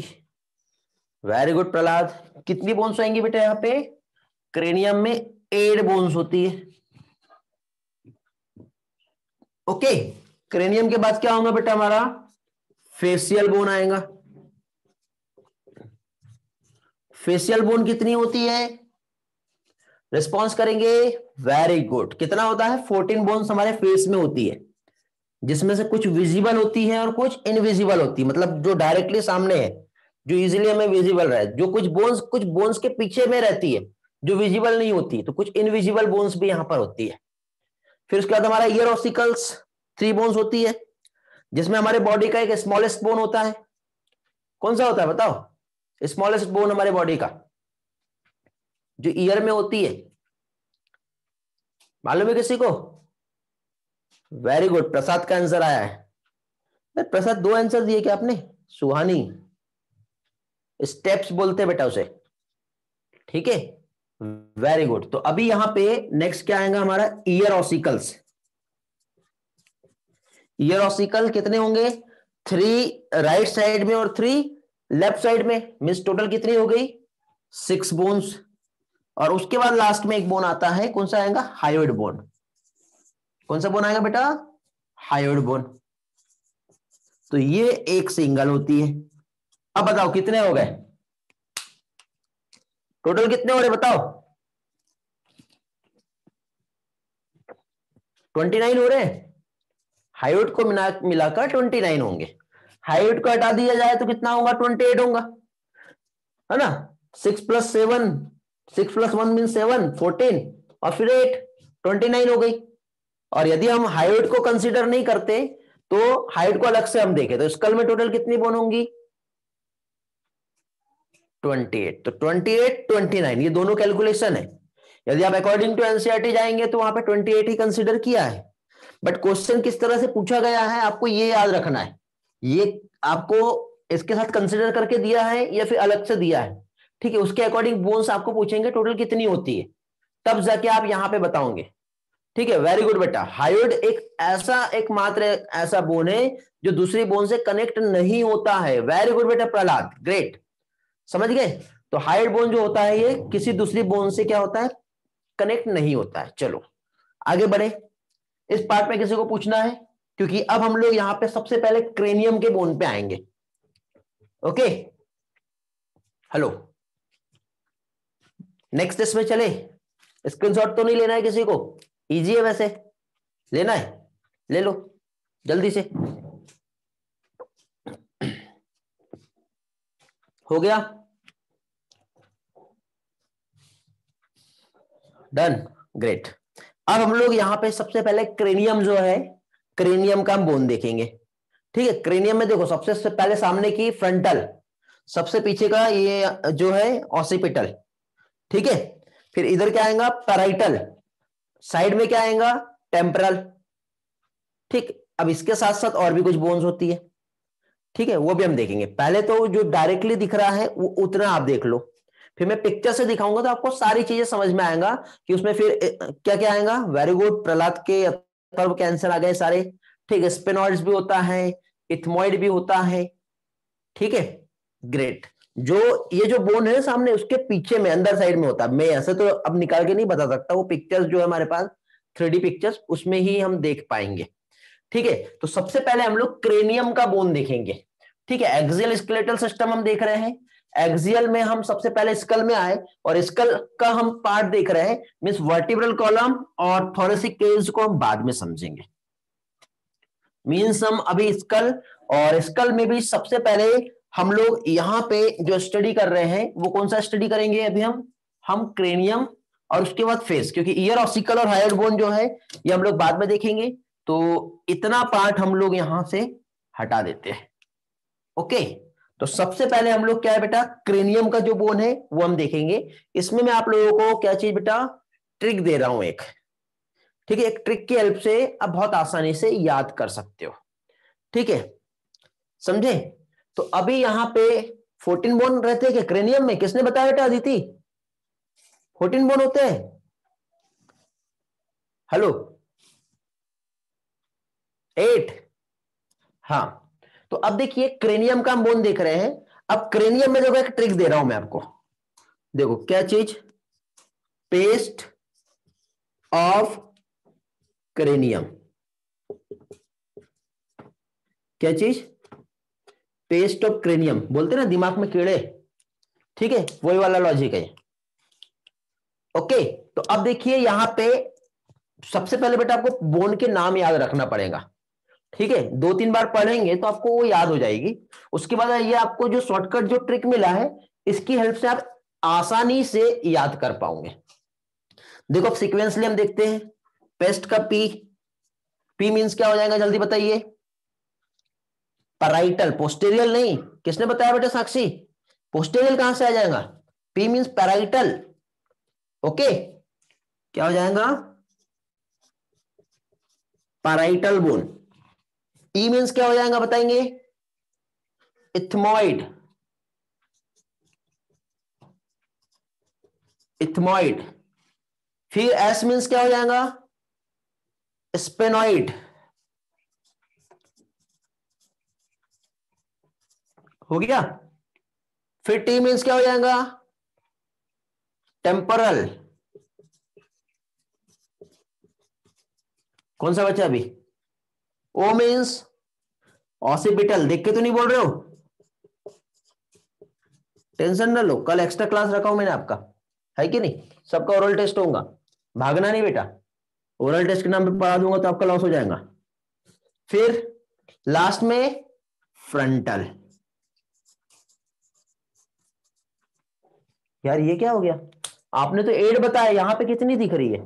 वेरी गुड प्रहलाद। कितनी बोन्स आएंगी बेटा यहां पे? क्रेनियम में 8 बोन्स होती है। ओके, क्रेनियम के बाद क्या होगा बेटा हमारा? फेशियल बोन आएगा। फेशियल बोन कितनी होती है? रिस्पॉन्स करेंगे, वेरी गुड। कितना होता है? 14 बोन्स हमारे फेस में होती है, जिसमें से कुछ विजिबल होती है और कुछ इनविजिबल होती है, मतलब जो डायरेक्टली सामने है, जो इजीली हमें विजिबल रहे। जो कुछ बोन्स के पीछे में रहती है, जो विजिबल नहीं होती, तो कुछ इनविजिबल बोन्स भी यहां पर होती है। फिर उसके बाद हमारा ईयर ऑसिकल्स 3 बोन्स होती है, जिसमें हमारे बॉडी का एक स्मॉलेस्ट बोन होता है। कौन सा होता है बताओ स्मॉलेस्ट बोन हमारे बॉडी का, जो ईयर में होती है? मालूम है किसी को? वेरी गुड, प्रसाद का आंसर आया है। प्रसाद 2 आंसर दिए क्या आपने? सुहानी, स्टेप्स बोलते हैं बेटा उसे, ठीक है, वेरी गुड। तो अभी यहां पे नेक्स्ट क्या आएगा हमारा? Ear ossicles. ईयर ऑसिकल कितने होंगे? 3 राइट साइड में और 3 लेफ्ट साइड में, मीन्स टोटल कितनी हो गई? 6 बोन्स। और उसके बाद लास्ट में एक बोन आता है, कौन सा आएगा? Hyoid bone. कौन सा बोन आएगा बेटा? Hyoid bone. तो ये एक सिंगल होती है। अब बताओ कितने हो गए? टोटल कितने हो रहे बताओ? 29 हो रहे हैं। हायोइड को मिलाकर 29 होंगे। हायोइड को हटा दिया जाए तो कितना होगा? 28 होगा, है ना? 6 + 7, 6 + 1 मीन 7, 14 और फिर 8, 29 हो गई। और यदि हम हाइट को कंसीडर नहीं करते तो हाइट को अलग से हम देखें तो स्कल में टोटल कितनी बोन होंगी? 28। तो 28, 29 ये दोनों कैलकुलेशन है। यदि आप अकॉर्डिंग टू एनसीईआरटी जाएंगे तो वहां पे 28 ही कंसीडर किया है। बट क्वेश्चन किस तरह से पूछा गया है आपको ये याद रखना है, ये आपको इसके साथ कंसीडर करके दिया है या फिर अलग से दिया है, ठीक है? उसके अकॉर्डिंग बोन्स आपको पूछेंगे टोटल कितनी होती है, तब जाके आप यहां पे बताओगे, ठीक है? वेरी गुड बेटा। हायोइड एकमात्र ऐसा बोन है जो दूसरी बोन से कनेक्ट नहीं होता है। वेरी गुड बेटा प्रहलाद, ग्रेट, समझ गए? तो हायोइड बोन जो होता है ये किसी दूसरी बोन से क्या होता है? कनेक्ट नहीं होता है। चलो आगे बढ़े, इस पार्ट में किसी को पूछना है? क्योंकि अब हम लोग यहां पे सबसे पहले क्रेनियम के बोन पे आएंगे। ओके, हेलो, नेक्स्ट इसमें चले। स्क्रीनशॉट तो नहीं लेना है किसी को? इजी है वैसे, लेना है ले लो जल्दी से। हो गया, डन, ग्रेट। अब हम लोग यहां पे सबसे पहले क्रेनियम जो है, क्रेनियम का हम बोन देखेंगे। ठीक है, क्रेनियम में देखो सबसे पहले सामने की फ्रंटल, सबसे पीछे का ये जो है ऑसिपिटल, ठीक है। फिर इधर क्या आएगा, पैराइटल, साइड में क्या आएगा, टेम्परल, ठीक। अब इसके साथ साथ और भी कुछ बोन्स होती है, ठीक है, वो भी हम देखेंगे। पहले तो जो डायरेक्टली दिख रहा है वो उतना आप देख लो, फिर मैं पिक्चर से दिखाऊंगा तो आपको सारी चीजें समझ में आएगा कि उसमें फिर क्या क्या आएगा। वेरी गुड, प्रहलाद के अथर्व कैंसर आ गए सारे, ठीक है। स्पेनॉइड्स भी होता है, इथमॉइड भी होता है, ठीक है, ग्रेट। जो ये जो बोन है सामने, उसके पीछे में अंदर साइड में होता है। मैं ऐसे तो अब निकाल के नहीं बता सकता, वो पिक्चर्स जो है हमारे पास 3D पिक्चर्स, उसमें ही हम देख पाएंगे, ठीक है। तो सबसे पहले हम लोग क्रेनियम का बोन देखेंगे, ठीक है। एक्सियल स्केलेटल सिस्टम हम देख रहे हैं, एक्सियल में हम सबसे पहले स्कल में आए और स्कल का हम पार्ट देख रहे हैं, मींस वर्टिब्रल कॉलम और थोरेसिक केज को हम बाद में समझेंगे। मींस हम अभी स्कल, और स्कल में भी सबसे पहले हम लोग यहां पे जो स्टडी कर रहे हैं वो कौन सा स्टडी करेंगे अभी हम क्रेनियम, और उसके बाद फेस, क्योंकि ईयर ऑसिकल और हायर बोन जो है ये हम लोग बाद में देखेंगे। तो इतना पार्ट हम लोग यहां से हटा देते हैं, ओके। तो सबसे पहले हम लोग क्या है बेटा, क्रेनियम का जो बोन है वो हम देखेंगे। इसमें मैं आप लोगों को क्या चीज बेटा, ट्रिक दे रहा हूं एक, ठीक है। एक ट्रिक की हेल्प से आप बहुत आसानी से याद कर सकते हो, ठीक है, समझे। तो अभी यहां पे 14 बोन रहते हैं क्या क्रेनियम में, किसने बताया बेटा अदिति, 14 बोन होते हैं, हेलो 8, हाँ। तो अब देखिए क्रेनियम का हम बोन देख रहे हैं। अब क्रेनियम में देखो एक ट्रिक दे रहा हूं मैं आपको, देखो क्या चीज, पेस्ट ऑफ क्रेनियम, क्या चीज, पेस्ट ऑफ क्रेनियम, बोलते ना दिमाग में कीड़े, ठीक है, वही वाला लॉजिक है, ओके। तो अब देखिए यहां पे सबसे पहले बेटा आपको बोन के नाम याद रखना पड़ेगा, ठीक है। 2-3 बार पढ़ेंगे तो आपको वो याद हो जाएगी। उसके बाद ये आपको जो शॉर्टकट जो ट्रिक मिला है, इसकी हेल्प से आप आसानी से याद कर पाओगे। देखो अब सीक्वेंसली हम देखते हैं, पेस्ट का पी, पी मींस क्या हो जाएगा जल्दी बताइए, पैराइटल, पोस्टेरियल नहीं, किसने बताया बेटा साक्षी, पोस्टेरियल कहां से आ जाएगा, पी मींस पैराइटल, ओके। क्या हो जाएगा, पैराइटल बोन। ई मींस क्या हो जाएगा बताएंगे, इथमॉइड, इथमॉइड। फिर एस मींस क्या हो जाएगा, स्पेनॉइड, हो गया। फिर टी मींस क्या हो जाएगा, टेम्परल, कौन सा बचा अभी, ओ मींस ऑसिपिटल, देख के तो नहीं बोल रहे हो, टेंशन न लो, कल एक्स्ट्रा क्लास रखा हूं मैंने आपका, है कि नहीं, सबका ओरल टेस्ट होगा, भागना नहीं बेटा, ओरल टेस्ट के नाम पे पढ़ा दूंगा तो आपका लॉस हो जाएगा। फिर लास्ट में फ्रंटल, यार ये क्या हो गया, आपने तो 8 बताया, यहां पे कितनी दिख रही है,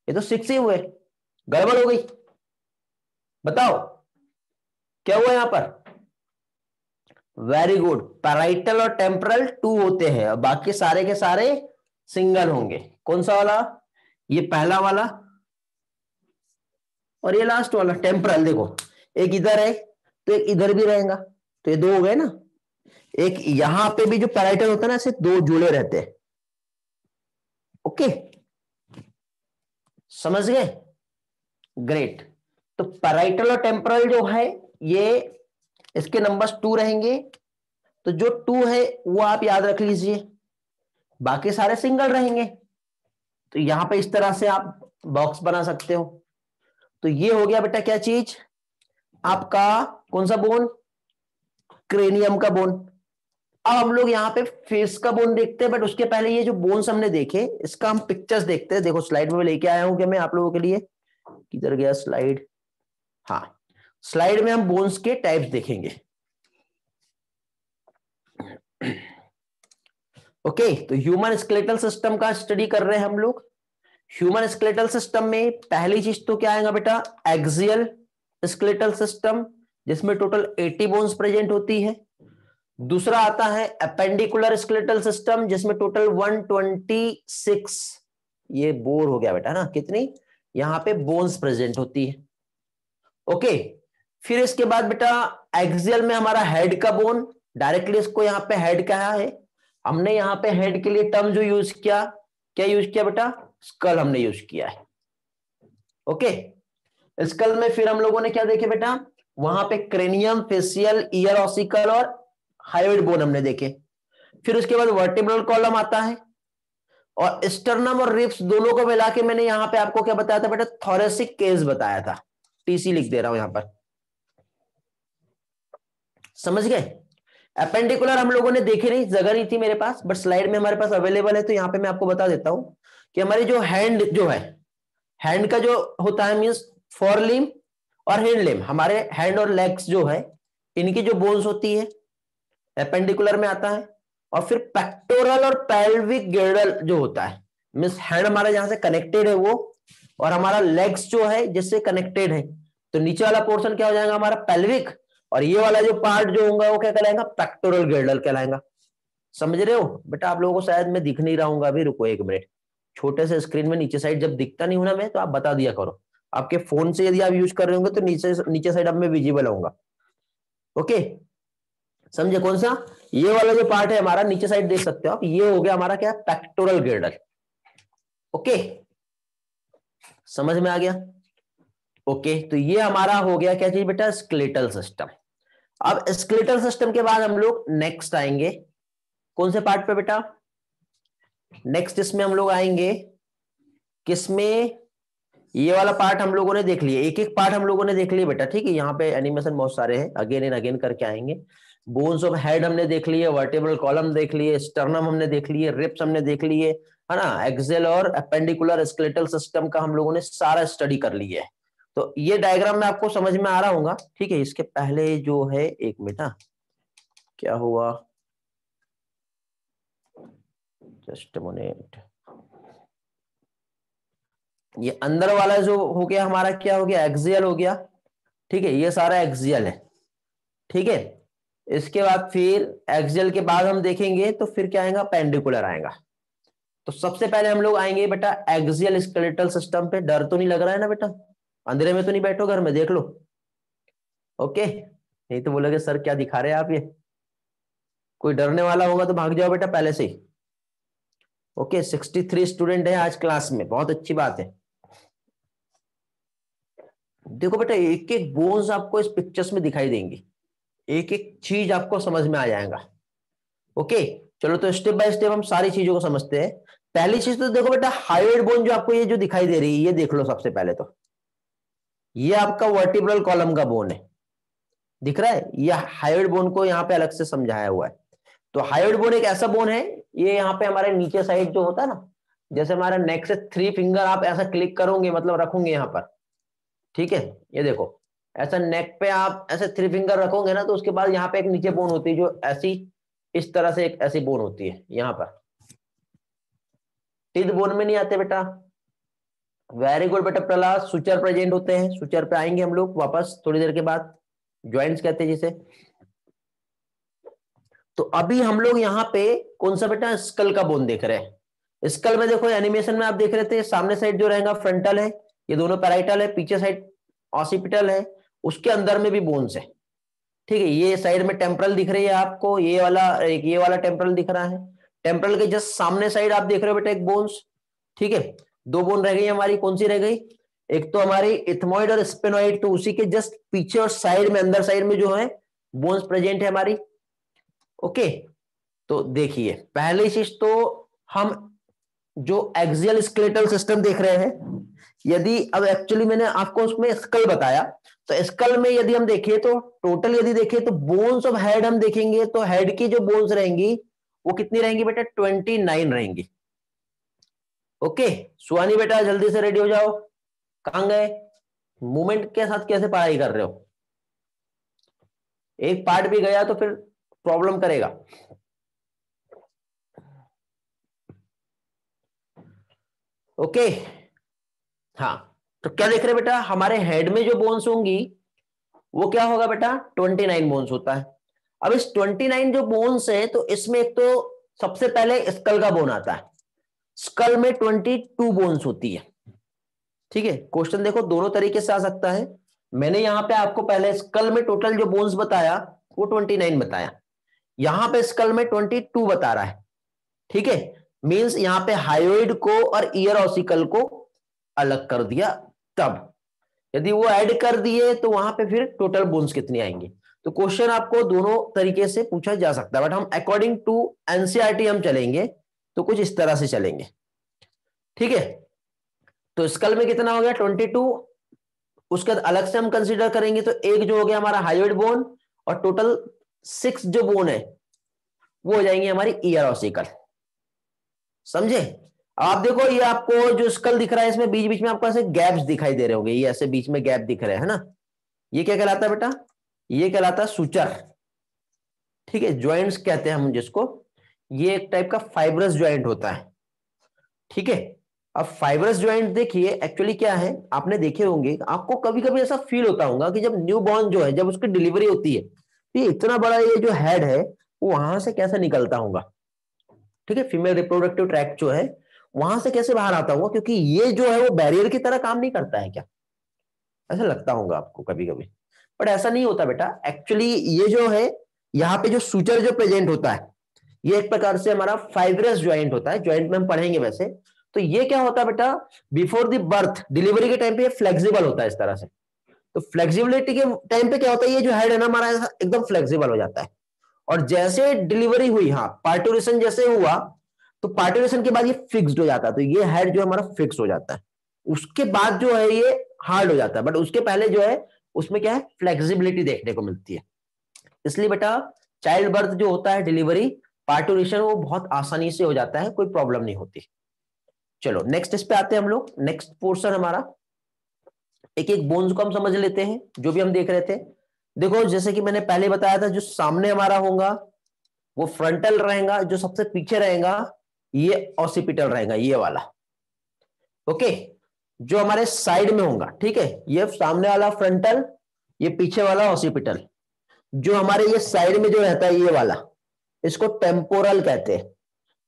ये तो 6 ही हुए, गड़बड़ हो गई, बताओ क्या हुआ यहां पर, वेरी गुड, पैराइटल और टेम्परल 2 होते हैं, और बाकी सारे के सारे सिंगल होंगे। कौन सा वाला, ये पहला वाला और ये लास्ट वाला टेम्परल, देखो एक इधर है तो एक इधर भी रहेगा, तो ये 2 हो गए ना। एक यहां पे भी जो पैराइटल होता है ना, ऐसे 2 जुड़े रहते हैं, ओके, समझ गए, ग्रेट। तो पैराइटल और टेम्परल जो है ये, इसके नंबर्स 2 रहेंगे, तो जो 2 है वो आप याद रख लीजिए, बाकी सारे सिंगल रहेंगे। तो यहां पे इस तरह से आप बॉक्स बना सकते हो। तो ये हो गया बेटा क्या चीज, आपका कौन सा बोन, क्रेनियम का बोन। अब हम लोग यहाँ पे फेस का बोन देखते हैं, बट उसके पहले ये जो बोन्स हमने देखे इसका हम पिक्चर्स देखते हैं। देखो स्लाइड में लेके आया हूं कि मैं आप लोगों के लिए, किधर गया स्लाइड, हाँ, स्लाइड में हम बोन्स के टाइप्स देखेंगे, ओके। तो ह्यूमन स्केलेटल सिस्टम का स्टडी कर रहे हैं हम लोग। ह्यूमन स्केलेटल सिस्टम में पहली चीज तो क्या आएगा बेटा, एक्सियल स्केलेटल सिस्टम, जिसमें टोटल 80 बोन्स प्रेजेंट होती है। दूसरा आता है अपेंडिकुलर स्केलेटल सिस्टम, जिसमें टोटल 126, ये बोर हो गया बेटा ना, कितनी यहां पे बोन्स प्रेजेंट होती है। ओके, फिर इसके बाद बेटा एक्सियल में हमारा हेड का बोन, डायरेक्टली इसको यहां पे हेड कहा है हमने। यहां पे हेड के लिए टर्म जो यूज किया, क्या यूज किया बेटा, स्कल हमने यूज किया है। ओके, स्कल में फिर हम लोगों ने क्या देखे बेटा, वहां पे क्रेनियम, फेशियल, ईयर ऑसिकल और हायोइड बोन हमने देखे। फिर उसके बाद वर्टिब्रल कॉलम आता है, और स्टर्नम और रिब्स दोनों को मिला के मैंने यहां पे आपको क्या बताया था बेटा, थोरेसिक केस बताया था। टीसी लिख दे रहा हूं यहां पर, समझ गए। अपेंडिकुलर हम लोगों ने देखे नहीं, जगह नहीं थी मेरे पास, बट स्लाइड में हमारे पास अवेलेबल है, तो यहां पे मैं आपको बता देता हूं कि हमारी जो हैंड जो है, हैंड का जो होता है मींस फोर लिम और हैंड लिम, हमारे हैंड और लेग्स जो है, इनकी जो बोन्स होती है एपेंडिकुलर में आता है। और फिर पेक्टोरल और पेल्विक गिर्डल जो होता है, मींस हैंड हमारा जहां से कनेक्टेड है वो, और हमारा लेग्स जो है जिससे कनेक्टेड है, तो नीचे वाला पोर्शन क्या हो जाएगा हमारा पेल्विक, और ये वाला जो पार्ट जो होगा वो क्या कहलाएगा, पेक्टोरल गिर्डल कहलाएगा। समझ रहे हो बेटा, आप लोगों को शायद मैं दिख नहीं रहा हूँ अभी, रुको एक मिनट, छोटे से स्क्रीन में नीचे साइड जब दिखता नहीं हूं ना मैं, तो आप बता दिया करो। आपके फोन से यदि आप यूज कर रहे होंगे तो नीचे नीचे साइड अब मैं विजिबल होऊंगा। ओके, समझे कौन सा, ये वाला जो पार्ट है हमारा नीचे साइड देख सकते हो आप, ये हो गया हमारा क्या, पेक्टोरल गिर्डल। ओके, समझ में आ गया। ओके, तो ये हमारा हो गया क्या चीज बेटा, स्केलेटल सिस्टम। अब स्केलेटल सिस्टम के बाद हम लोग नेक्स्ट आएंगे कौन से पार्ट पे बेटा, नेक्स्ट इसमें हम लोग आएंगे किसमें, ये वाला पार्ट हम लोगों ने देख लिया, एक एक पार्ट हम लोगों ने देख लिया बेटा, ठीक है। यहाँ पे एनिमेशन बहुत सारे हैं, अगेन एंड अगेन करके आएंगे। बोन्स ऑफ हेड हमने देख लिए, वर्टेब्रल कॉलम देख लिए, स्टर्नम हमने देख लिए, रिब्स हमने देख लिए, है ना, एक्सेल और अपेंडिकुलर स्केलेटल सिस्टम का हम लोगों ने सारा स्टडी कर लिया है। तो ये डायग्राम में आपको समझ में आ रहा होगा, ठीक है। इसके पहले जो है, एक मिनट, क्या हुआ, जस्ट मिनट, ये अंदर वाला जो हो गया हमारा, क्या हो गया, एक्सियल हो गया, ठीक है, ये सारा एक्सियल है, ठीक है। इसके बाद फिर एक्सियल के बाद हम देखेंगे तो फिर क्या आएगा, पेंडिकुलर आएगा। तो सबसे पहले हम लोग आएंगे बेटा एक्सियल स्केलेटल सिस्टम पे। डर तो नहीं लग रहा है ना बेटा, अंधेरे में तो नहीं बैठो घर में, देख लो। ओके, नहीं तो बोलोगे सर क्या दिखा रहे हैं आप ये, कोई डरने वाला होगा तो भाग जाओ बेटा पहले से ही। ओके, 63 स्टूडेंट है आज क्लास में, बहुत अच्छी बात है। देखो बेटा, एक एक बोन्स आपको इस पिक्चर्स में दिखाई देंगी, एक एक चीज आपको समझ में आ जाएगा। ओके, चलो तो स्टेप बाय स्टेप हम सारी चीजों को समझते हैं। पहली चीज तो देखो बेटा, हायोइड बोन जो आपको ये जो दिखाई दे रही है, ये देख लो सबसे पहले तो, ये आपका वर्टिब्रल कॉलम का बोन है, दिख रहा है, ये हायोइड बोन को यहाँ पे अलग से समझाया हुआ है। तो हायोइड बोन एक ऐसा बोन है, ये यहाँ पे हमारे नीचे साइड जो होता है ना, जैसे हमारा नेक से 3 फिंगर आप ऐसा क्लिक करोगे, मतलब रखोगे यहाँ पर, ठीक है, ये देखो, ऐसा नेक पे आप ऐसे 3 फिंगर रखोगे ना, तो उसके बाद यहाँ पे एक नीचे बोन होती है जो ऐसी, इस तरह से एक ऐसी बोन होती है यहाँ पर, टीथ बोन में नहीं आते बेटा। वेरी गुड बेटा प्रहलाद, सुचर प्रेजेंट होते हैं, सुचर पे आएंगे हम लोग वापस थोड़ी देर के बाद, ज्वाइंट्स कहते हैं जिसे। तो अभी हम लोग यहाँ पे कौन सा बेटा, स्कल का बोन देख रहे हैं। स्कल में देखो एनिमेशन में आप देख रहे थे, सामने साइड जो रहेगा फ्रंटल है, ये दोनों पैराइटल है, पीछे साइड ऑसिपिटल है, उसके अंदर में भी बोन्स है, ठीक है। ये साइड में टेम्परल दिख रही है आपको, ये वाला, एक ये वाला टेम्परल दिख रहा है, टेम्परल के जस्ट सामने साइड आप देख रहे हो बेटा एक बोन्स, ठीक है। 2 बोन रह गई हमारी, कौन सी रह गई, एक तो हमारी इथमोइड और स्पेनोइड, तो उसी के जस्ट पीछे और साइड में, अंदर साइड में जो है बोन्स प्रेजेंट है हमारी। ओके, तो देखिए पहली चीज तो हम जो एक्सियल स्केलेटल सिस्टम देख रहे हैं, यदि अब एक्चुअली मैंने आपको उसमें स्कल बताया, तो स्कल में यदि हम देखें तो टोटल यदि देखें तो बोन्स ऑफ हेड हम देखेंगे तो हेड की जो बोन्स रहेंगी वो कितनी रहेंगी बेटा, 29 रहेंगी। ओके, सुहानी बेटा जल्दी से रेडी हो जाओ, कहां गए, मूवमेंट के साथ कैसे पढ़ाई कर रहे हो, एक पार्ट भी गया तो फिर प्रॉब्लम करेगा। ओके, हाँ, तो क्या देख रहे हैं बेटा, हमारे हेड में जो बोन्स होंगी वो क्या होगा बेटा, 29 बोन्स होता है। अब इस 29 जो बोन्स है, तो इसमें एक तो सबसे पहले स्कल का बोन आता है। स्कल में 22 बोन्स होती है। ठीक है, क्वेश्चन देखो दोनों तरीके से आ सकता है। मैंने यहां पे आपको पहले स्कल में टोटल जो बोन्स बताया वो 29 बताया, यहां पे स्कल में 22 बता रहा है। ठीक है, मींस यहां पे हायोइड को और ईयर ऑसिकल को अलग कर दिया। तब यदि वो ऐड कर दिए तो वहां पे फिर टोटल बोन्स कितनी आएंगी। तो क्वेश्चन आपको दोनों तरीके से पूछा जा सकता है, बट हम अकॉर्डिंग टू एनसीईआरटी हम चलेंगे तो कुछ इस तरह से चलेंगे। ठीक है, तो स्कल में कितना हो गया 22, उसके बाद अलग से हम कंसीडर करेंगे तो एक जो हो गया हमारा हायोइड बोन, और टोटल 6 जो बोन है वो हो जाएंगे हमारी ईयर ऑसिकल। समझे? आप देखो ये आपको जो स्कल दिख रहा है इसमें बीच बीच में आपको ऐसे गैप्स दिखाई दे रहे होंगे, ये ऐसे बीच में गैप दिख रहे हैं ना, ये क्या कहलाता है बेटा, ये कहलाता है सुचर। ठीक है, ज्वाइंट्स कहते हैं हम जिसको, ये एक टाइप का फाइब्रस ज्वाइंट होता है। ठीक है, अब फाइब्रस ज्वाइंट देखिए एक्चुअली क्या है, आपने देखे होंगे, आपको कभी कभी ऐसा फील होता होगा कि जब न्यू बॉर्न जो है, जब उसकी डिलीवरी होती है तो ये इतना बड़ा ये जो हेड है वो वहां से कैसे निकलता होगा। ठीक है, फीमेल रिप्रोडक्टिव ट्रैक्ट जो है वहां से कैसे बाहर आता होगा, क्योंकि ये जो है वो बैरियर की तरह काम नहीं करता है क्या, ऐसा लगता होगा आपको कभी कभी, बट ऐसा नहीं होता बेटा। एक्चुअली ये जो है यहाँ पे जो सूचर जो प्रेजेंट होता है, ये एक प्रकार से हमारा फाइब्रस ज्वाइंट होता है, ज्वाइंट में हम पढ़ेंगे वैसे। तो ये क्या होता है बेटा, बिफोर द बर्थ डिलीवरी के टाइम पे ये फ्लेक्सिबल होता है इस तरह से। तो फ्लेक्सिबिलिटी के टाइम पे क्या होता है, ये जो हेड है ना हमारा एकदम फ्लेक्सिबल हो जाता है, और जैसे डिलीवरी हुई, हाँ पार्टुरेशन जैसे हुआ, तो पार्टुरेशन के बाद ये फिक्स्ड हो जाता है, तो ये हेड जो हमारा फिक्स हो जाता है। उसके बाद जो है ये हार्ड हो जाता है, बट उसके पहले जो है उसमें क्या है, फ्लेक्सिबिलिटी देखने को मिलती है। इसलिए बेटा चाइल्ड बर्थ जो होता है, डिलीवरी, पार्टुरेशन, वो बहुत आसानी से हो जाता है, कोई प्रॉब्लम नहीं होती। चलो नेक्स्ट इस पे आते हैं हम लोग, नेक्स्ट पोर्शन हमारा, एक एक बोन्स को हम समझ लेते हैं जो भी हम देख रहे थे। देखो जैसे कि मैंने पहले बताया था, जो सामने हमारा होगा वो फ्रंटल रहेगा, जो सबसे पीछे रहेगा ये ऑसिपिटल रहेगा, ये वाला। ओके, जो हमारे साइड में होगा, ठीक है, ये सामने वाला फ्रंटल, ये पीछे वाला ऑसिपिटल। जो हमारे ये साइड में जो रहता है ये वाला, इसको टेम्पोरल कहते हैं।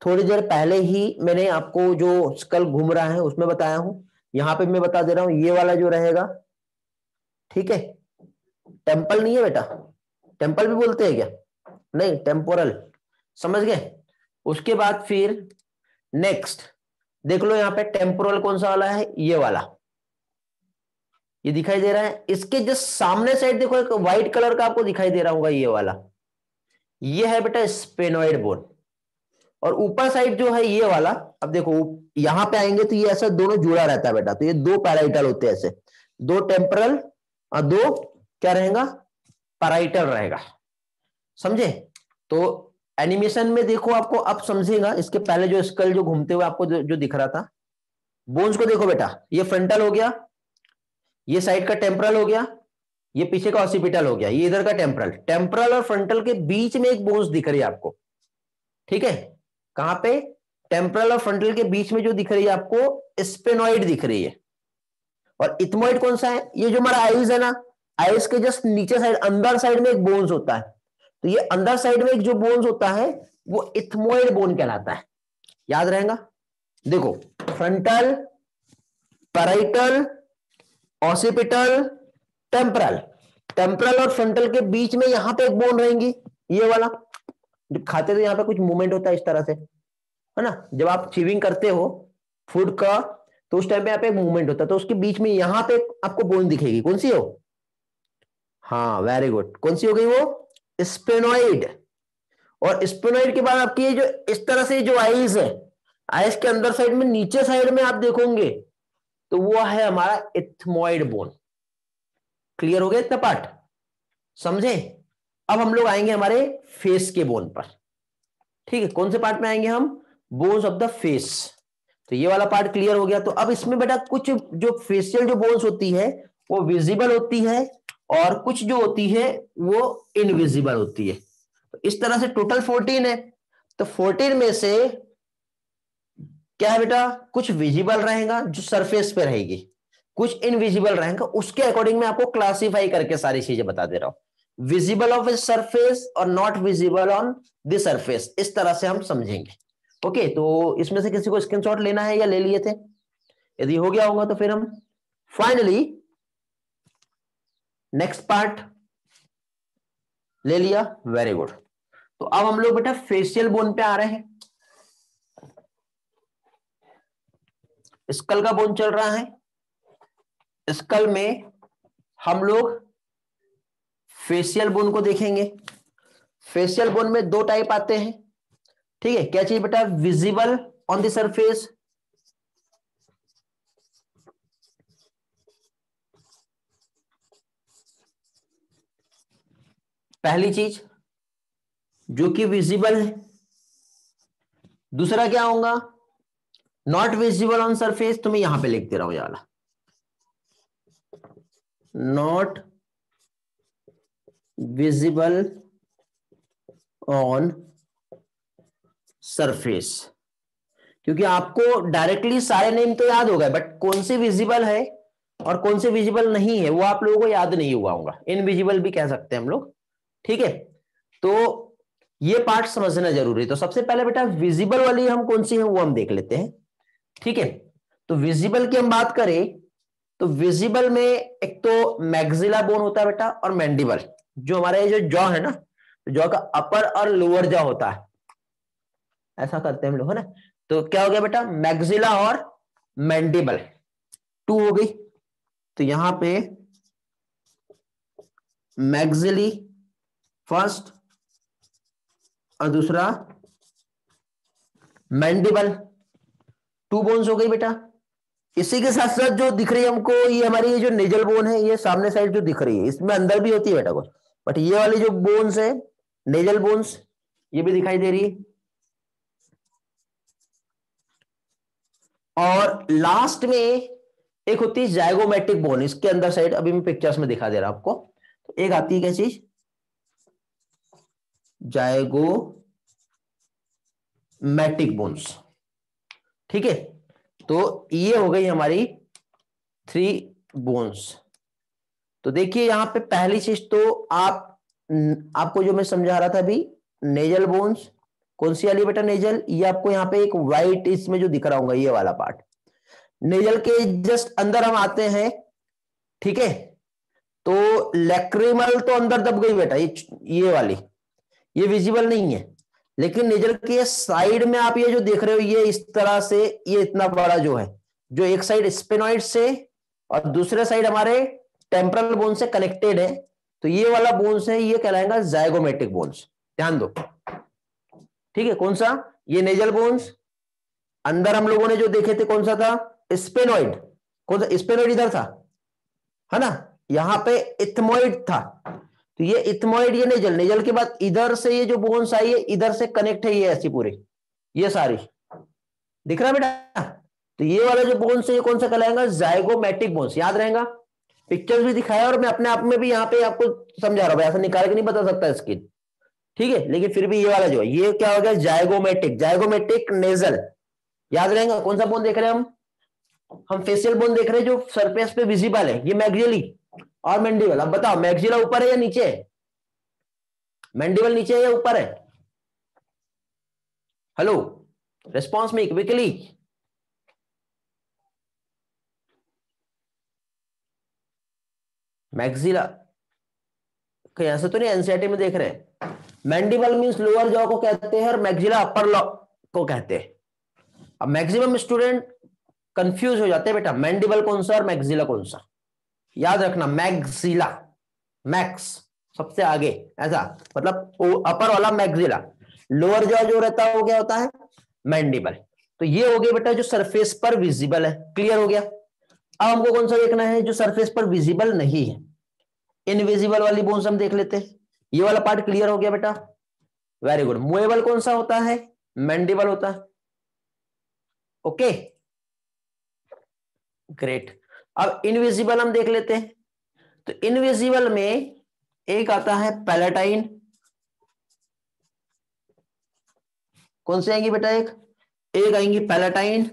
थोड़ी देर पहले ही मैंने आपको जो स्कल घूम रहा है उसमें बताया हूं, यहां पे मैं बता दे रहा हूं, ये वाला जो रहेगा, ठीक है, टेम्पल नहीं है बेटा, टेम्पल भी बोलते हैं क्या, नहीं, टेम्पोरल, समझ गए। उसके बाद फिर नेक्स्ट देख लो, यहां पे टेम्पोरल कौन सा वाला है, ये वाला, ये दिखाई दे रहा है। इसके जस्ट सामने साइड देखो एक व्हाइट कलर का आपको दिखाई दे रहा होगा, ये वाला, ये है बेटा स्पेनोइड बोन। और ऊपर साइड जो है ये वाला, अब देखो यहां पे आएंगे तो ये ऐसा दोनों जुड़ा रहता है बेटा, तो ये दो पैराइटल होते हैं ऐसे, दो टेम्पोरल और दो क्या रहेगा, पैराइटल रहेगा। समझे? तो एनिमेशन में देखो आपको अब समझेगा, इसके पहले जो स्कल जो घूमते हुए आपको जो दिख रहा था, बोन्स को देखो बेटा, ये फ्रंटल हो गया, ये साइड का टेम्पोरल हो गया, ये पीछे का ऑसिपिटल हो गया, ये इधर का टेम्पोरल। टेम्पोरल और फ्रंटल के बीच में एक बोन्स दिख रही है आपको, ठीक है, कहां पे, टेम्पोरल और फ्रंटल के बीच में जो दिख रही है आपको स्पेनोइड दिख रही है। और इथमोइड कौन सा है, ये जो हमारा आइज है ना, आइज के जस्ट नीचे साइड अंदर साइड में एक बोन्स होता है, तो ये अंदर साइड में एक जो बोन्स होता है वो इथमोइड बोन कहलाता है। याद रहेगा, देखो frontal, parietal, occipital, temporal. Temporal और फ्रंटल के बीच में यहां पे एक बोन रहेंगी, ये वाला, जब खाते तो यहां पे कुछ मूवमेंट होता है इस तरह से, है ना, जब आप चीविंग करते हो फूड का तो उस टाइम पे यहाँ पे एक मूवमेंट होता है, तो उसके बीच में यहां पे आपको बोन दिखेगी, कौन सी हो, हाँ वेरी गुड, कौन सी हो गई वो, स्पेनोइड। और स्पेनोइड के बाद आपकी ये जो इस तरह से जो आइज है, आइज के अंदर साइड में नीचे साइड में आप देखोगे तो वो है हमारा इथमोइड बोन। क्लियर हो गया इतना पार्ट, समझे? अब हम लोग आएंगे हमारे फेस के बोन पर, ठीक है, कौन से पार्ट में आएंगे हम, बोन्स ऑफ द फेस। तो ये वाला पार्ट क्लियर हो गया। तो अब इसमें बेटा कुछ जो फेशियल जो बोन्स होती है वो विजिबल होती है, और कुछ जो होती है वो इनविजिबल होती है। तो इस तरह से टोटल 14 है। तो 14 में से क्या है बेटा, कुछ विजिबल रहेगा जो सरफेस पे रहेगी, कुछ इनविजिबल रहेंगे, उसके अकॉर्डिंग मैं आपको क्लासिफाई करके सारी चीजें बता दे रहा हूं। विजिबल ऑफ ए सरफेस और not visible on the surface, इस तरह से हम समझेंगे। ओके, तो इसमें से किसी को स्क्रीनशॉट लेना है या ले लिए थे? यदि हो गया होगा तो फिर हम फाइनली नेक्स्ट पार्ट ले लिया, वेरी गुड। तो अब हम लोग बेटा फेशियल बोन पे आ रहे हैं। स्कल का बोन चल रहा है, स्कल में हम लोग फेशियल बोन को देखेंगे। फेशियल बोन में दो टाइप आते हैं, ठीक है। क्या चीज बेटा? विजिबल ऑन द सरफेस, पहली चीज जो कि विजिबल है। दूसरा क्या होगा? नॉट विजिबल ऑन सरफेस, तो मैं यहां पे लिख दे रहा हूं ये वाला, नॉट विजिबल ऑन सरफेस। क्योंकि आपको डायरेक्टली सारे नेम तो याद हो गए, बट कौन से विजिबल है और कौन से विजिबल नहीं है वो आप लोगों को याद नहीं हुआ होगा। इनविजिबल भी कह सकते हैं हम लोग, ठीक है। तो ये पार्ट समझना जरूरी है। तो सबसे पहले बेटा विजिबल वाली हम कौन सी है वो हम देख लेते हैं, ठीक है। तो विजिबल की हम बात करें तो विजिबल में एक तो मैक्सिला बोन होता है बेटा, और मैंडिबल, जो हमारे जो जॉ है ना, जॉ का अपर और लोअर जॉ होता है, ऐसा करते हैं हम लोग, है ना। तो क्या हो गया बेटा? मैक्सिला और मैंडिबल, टू हो गई। तो यहां पे मैक्सिली फर्स्ट और दूसरा मैंडिबल, टू बोन्स हो गई बेटा। इसी के साथ साथ जो दिख रही है हमको, ये हमारी ये जो नेजल बोन है, ये सामने साइड जो दिख रही है, इसमें अंदर भी होती है बेटा कुछ, बट ये वाली जो बोन्स है नेजल बोन्स, ये भी दिखाई दे रही है। और लास्ट में एक होती है जाइगोमेटिक बोन, इसके अंदर साइड, अभी मैं पिक्चर्स में दिखा दे रहा हूं आपको। तो एक आती है क्या चीज? जाइगोमेटिक बोन्स, ठीक है। तो ये हो गई हमारी थ्री बोन्स। तो देखिए यहां पे पहली चीज तो आपको जो मैं समझा रहा था अभी, नेजल बोन्स, कौन सी वाली बेटा? नेजल। ये आपको यहाँ पे एक व्हाइट इसमें जो दिख रहा होगा ये वाला पार्ट, नेजल के जस्ट अंदर हम आते हैं, ठीक है। तो लैक्रिमल तो अंदर दब गई बेटा, ये वाली, ये विजिबल नहीं है। लेकिन नेजल के साइड में आप ये जो देख रहे हो, ये इस तरह से, ये इतना बड़ा जो है, जो एक साइड स्पेनॉइड से और दूसरे साइड हमारे टेम्परल बोन से कनेक्टेड है, तो ये वाला बोन्स है, ये कहलाएगा जाइगोमेटिक बोन्स। ध्यान दो, ठीक है। कौन सा? ये नेजल बोन्स। अंदर हम लोगों ने जो देखे थे कौन सा था? स्पेनॉइड। कौन सा? स्पेनॉइड इधर था, है ना। यहां पे इथमोइड था, तो ये इथमोइड, ये नेजल, नेजल के बाद इधर से ये जो बोन्स आई है, इधर से कनेक्ट है, ये ऐसी पूरी, ये सारी दिख रहा है बेटा। तो ये वाला जो बोन्स है, ये कौन सा कहलाएगा? Zygomatic bones. याद रहेगा, पिक्चर्स भी दिखाया और मैं अपने आप में भी यहाँ पे आपको समझा रहा हूं, ऐसा निकाल के नहीं बता सकता स्किन, ठीक है। लेकिन फिर भी ये वाला जो है, ये क्या हो गया? Zygomatic, zygomatic nasal. याद रहेगा कौन सा बोन देख रहे हैं हम फेशियल बोन देख रहे हैं जो सरफेस पे विजिबल है, ये मैक्सिली और मैंडिबल। अब बताओ मैक्सिला ऊपर है या नीचे है? मैंडिबल नीचे है या ऊपर है? हेलो, रिस्पॉन्स में क्विकली। मैक्सिला कहीं ऐसे तो नहीं एनसीईआरटी में देख रहे हैं? मैंडिबल मींस लोअर जॉ को कहते हैं और मैक्सिला अपर लॉ को कहते हैं। अब मैक्सिमम स्टूडेंट कंफ्यूज हो जाते हैं बेटा, मैंडिबल कौन सा और मैक्सिला कौन सा। याद रखना, मैक्सिला, मैक्स सबसे आगे, ऐसा मतलब अपर वाला मैक्सिला, लोअर जॉ जो रहता है वो क्या होता है? मैंडिबल। तो ये हो गया बेटा जो सरफेस पर विजिबल है, क्लियर हो गया। अब हमको कौन सा देखना है? जो सरफेस पर विजिबल नहीं है, इनविजिबल वाली बोन्स हम देख लेते हैं। ये वाला पार्ट क्लियर हो गया बेटा, वेरी गुड। मूवेबल कौन सा होता है? मैंडिबल होता है, ओके ग्रेट। अब इनविजिबल हम देख लेते हैं। तो इनविजिबल में एक आता है पैलेटाइन, कौन सी आएंगी बेटा? एक आएंगी पैलेटाइन।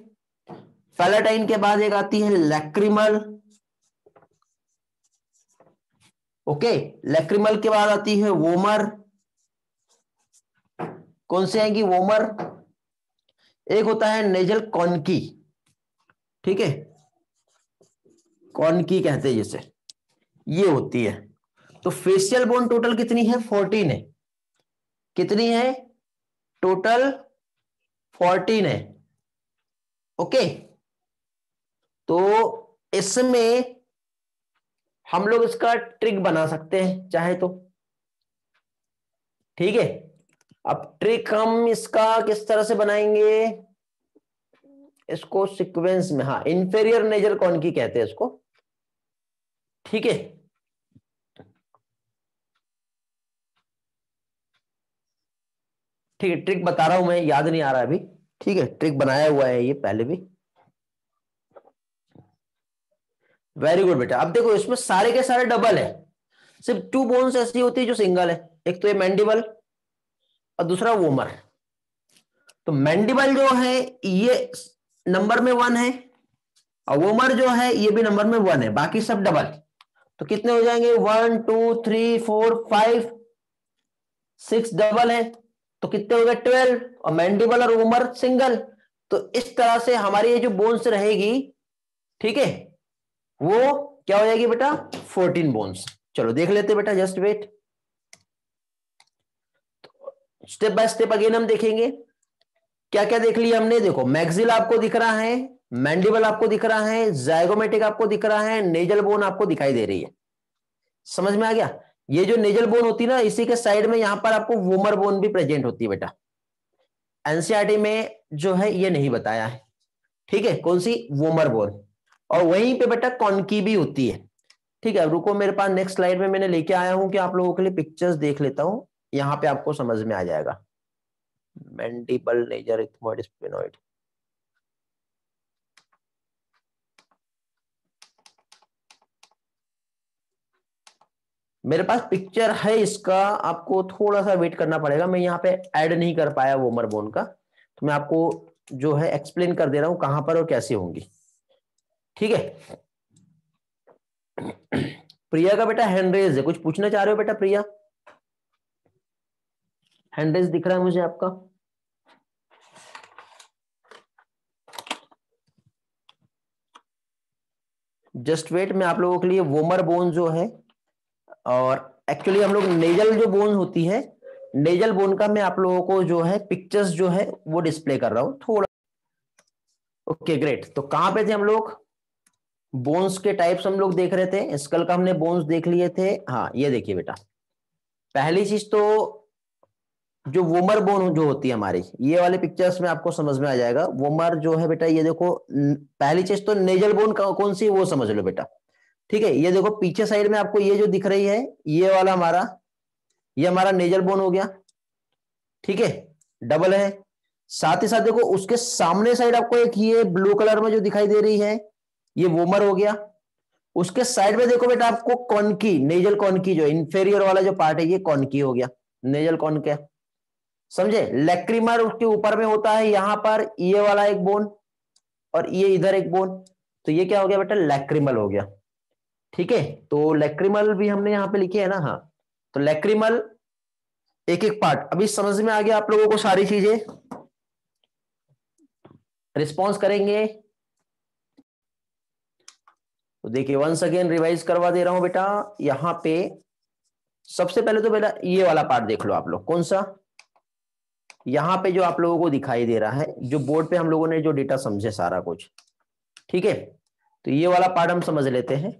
पैलेटाइन के बाद एक आती है लैक्रिमल, ओके, लैक्रिमल के बाद आती है वोमर। कौन से आएंगी? वोमर। एक होता है नेजल कॉन्की, ठीक है, कॉन्की कहते हैं जिसे, ये होती है। तो फेशियल बोन टोटल कितनी है? 14 है। कितनी है टोटल? 14 है। ओके, तो इसमें हम लोग इसका ट्रिक बना सकते हैं चाहे तो, ठीक है। अब ट्रिक हम इसका किस तरह से बनाएंगे? इसको सीक्वेंस में, हाँ, इंफेरियर नेजल कॉन्की कहते हैं इसको, ठीक है। ठीक है, ट्रिक बता रहा हूं मैं, याद नहीं आ रहा अभी, ठीक है, ट्रिक बनाया हुआ है ये पहले भी। वेरी गुड बेटा। अब देखो इसमें सारे के सारे डबल है, सिर्फ 2 बोन्स ऐसी होती है जो सिंगल है, एक तो ये मैंडिबल और दूसरा वोमर। तो मैंडिबल जो है ये नंबर में 1 है, और वोमर जो है ये भी नंबर में 1 है, बाकी सब डबल। तो कितने हो जाएंगे? 1 2 3 4 5 6 डबल है, तो कितने हो गए? 12। और मैंडिबल और वोमर सिंगल। तो इस तरह से हमारी ये जो बोन्स रहेगी, ठीक है, वो क्या हो जाएगी बेटा? 14 बोन्स। चलो देख लेते बेटा, just wait, step by step again हम देखेंगे। क्या क्या देख लिया हमने? देखो, मैक्सिल आपको दिख रहा है, मैंडिबल आपको दिख रहा है, जाइगोमेटिक आपको दिख रहा है, नेजल बोन आपको दिखाई दे रही है। समझ में आ गया? ये जो नेजल बोन होती है ना, इसी के साइड में यहां पर आपको वोमर बोन भी प्रेजेंट होती है बेटा। एनसीईआरटी में जो है ये नहीं बताया है, ठीक है, कौन सी? Vomer bone. और वहीं पे बेटा कॉन्की भी होती है, ठीक है। अब रुको, मेरे पास नेक्स्ट स्लाइड में मैंने लेके आया हूं कि आप लोगों के लिए पिक्चर्स देख लेता हूं, यहां पे आपको समझ में आ जाएगा। Mandible, nasal, ethmoid, sphenoid. मेरे पास पिक्चर है इसका, आपको थोड़ा सा वेट करना पड़ेगा, मैं यहाँ पे ऐड नहीं कर पाया वोमर बोन का, तो मैं आपको जो है एक्सप्लेन कर दे रहा हूं कहां पर और कैसे होंगी, ठीक है। प्रिया का बेटा हैंडरेज है, कुछ पूछना चाह रहे हो बेटा? प्रिया, हैंडरेज दिख रहा है मुझे आपका। जस्ट वेट, मैं आप लोगों के लिए वोमर बोन जो है, और एक्चुअली हम लोग नेजल जो बोन होती है, नेजल बोन का मैं आप लोगों को जो है पिक्चर्स जो है वो डिस्प्ले कर रहा हूं थोड़ा। Okay great. तो कहां पे थे हम लोग? बोन्स के टाइप्स हम लोग देख रहे थे, स्कल का हमने बोन्स देख लिए थे। हाँ, ये देखिए बेटा, पहली चीज तो जो वोमर बोन जो होती है हमारी, ये वाले पिक्चर्स में आपको समझ में आ जाएगा। वोमर जो है बेटा, ये देखो, पहली चीज तो नेजल बोन कौन सी वो समझ लो बेटा, ठीक है। ये देखो पीछे साइड में आपको ये जो दिख रही है, ये वाला हमारा, ये हमारा नेजल बोन हो गया, ठीक है, डबल है। साथ ही साथ देखो उसके सामने साइड आपको एक ये ब्लू कलर में जो दिखाई दे रही है, ये वोमर हो गया। उसके साइड में देखो बेटा आपको कॉन्की, नेजल कॉन्की, जो इंफेरियर वाला जो पार्ट है ये कॉन्की हो गया, नेजल कॉन्के, समझे। लैक्रिमर उसके ऊपर में होता है, यहां पर ये वाला एक बोन और ये इधर एक बोन, तो ये क्या हो गया बेटा? लैक्रिमल हो गया, ठीक है। तो लैक्रिमल भी हमने यहां पे लिखे है ना, हाँ। तो लैक्रिमल एक एक पार्ट, अभी समझ में आ गया आप लोगों को सारी चीजें? रिस्पॉन्स करेंगे तो देखिए, वंस अगेन रिवाइज करवा दे रहा हूं बेटा। यहां पे सबसे पहले तो बेटा ये वाला पार्ट देख लो आप लोग, कौन सा? यहां पे जो आप लोगों को दिखाई दे रहा है, जो बोर्ड पे हम लोगों ने जो डेटा समझे सारा कुछ, ठीक है। तो ये वाला पार्ट हम समझ लेते हैं।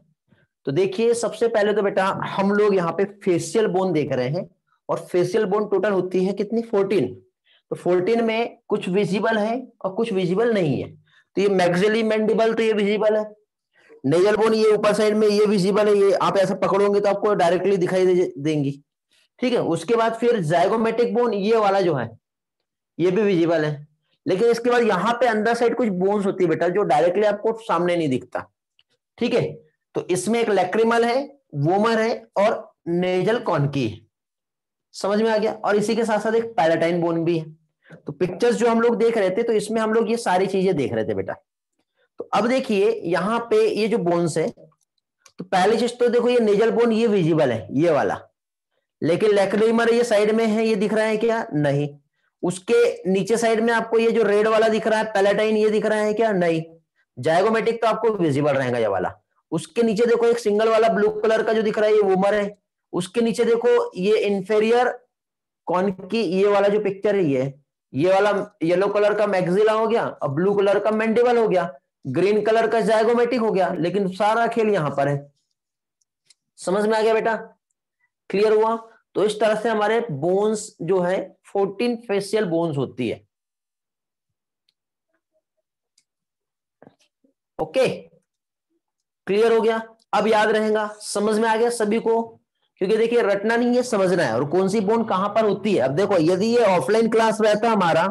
तो देखिए, सबसे पहले तो बेटा हम लोग यहाँ पे फेशियल बोन देख रहे हैं, और फेशियल बोन टोटल होती है कितनी? 14। तो 14 में कुछ विजिबल है और कुछ विजिबल नहीं है। तो ये मैक्सिली मैंडिबल, तो ये विजिबल है। नेजल बोन ये ऊपर साइड में ये विजिबल है, ये आप ऐसा पकड़ोगे तो आपको डायरेक्टली दिखाई देंगी, ठीक है। उसके बाद फिर जाइगोमेटिक बोन ये वाला जो है, ये भी विजिबल है। लेकिन इसके बाद यहाँ पे अंदर साइड कुछ बोन्स होती है बेटा, जो डायरेक्टली आपको सामने नहीं दिखता, ठीक है। तो इसमें एक लैक्रिमल है, वोमर है और नेजल कॉन्की है। समझ में आ गया? और इसी के साथ साथ एक पैलेटाइन बोन भी है। तो पिक्चर्स जो हम लोग देख रहे थे, तो इसमें हम लोग ये सारी चीजें देख रहे थे बेटा। तो अब देखिए यहाँ पे ये जो बोन्स है, तो पहली चीज तो देखो, ये नेजल बोन ये विजिबल है ये वाला, लेकिन लैक्रिमर ये साइड में है, ये दिख रहा है क्या? नहीं। उसके नीचे साइड में आपको ये जो रेड वाला दिख रहा है पैलेटाइन, ये दिख रहा है क्या? नहीं। जायगोमेटिक तो आपको विजिबल रहेगा ये वाला। उसके नीचे देखो एक सिंगल वाला ब्लू कलर का जो दिख रहा है ये वोमर है। उसके नीचे देखो ये इंफेरियर कॉन की ये वाला जो पिक्चर है ये वाला येलो कलर का मैक्सिला हो गया और ब्लू कलर का मैंडिबल हो गया, ग्रीन कलर का जायगोमेटिक हो गया, लेकिन सारा खेल यहां पर है। समझ में आ गया बेटा? क्लियर हुआ? तो इस तरह से हमारे बोन्स जो है 14 फेशियल बोन्स होती है। ओके, क्लियर हो गया? अब याद रहेगा, समझ में आ गया सभी को? क्योंकि देखिए रटना नहीं है, समझना है। और कौन सी बोन कहां पर होती है। अब देखो यदि ये ऑफलाइन क्लास रहता हमारा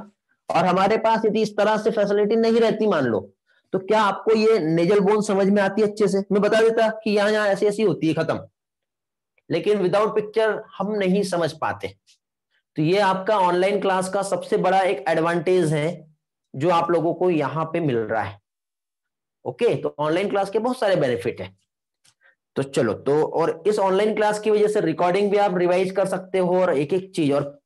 और हमारे पास यदि इस तरह से फैसिलिटी नहीं रहती मान लो, तो क्या आपको ये नेजल बोन समझ में आती अच्छे से? मैं बता देता कि यहां यहां ऐसी ऐसी होती है, खत्म। लेकिन विदाउट पिक्चर हम नहीं समझ पाते। तो ये आपका ऑनलाइन क्लास का सबसे बड़ा एक एडवांटेज है जो आप लोगों को यहां पे मिल रहा है। ओके, तो ऑनलाइन क्लास के बहुत सारे बेनिफिट है। तो चलो, तो और इस ऑनलाइन क्लास की वजह से रिकॉर्डिंग भी आप रिवाइज कर सकते हो और एक एक चीज। और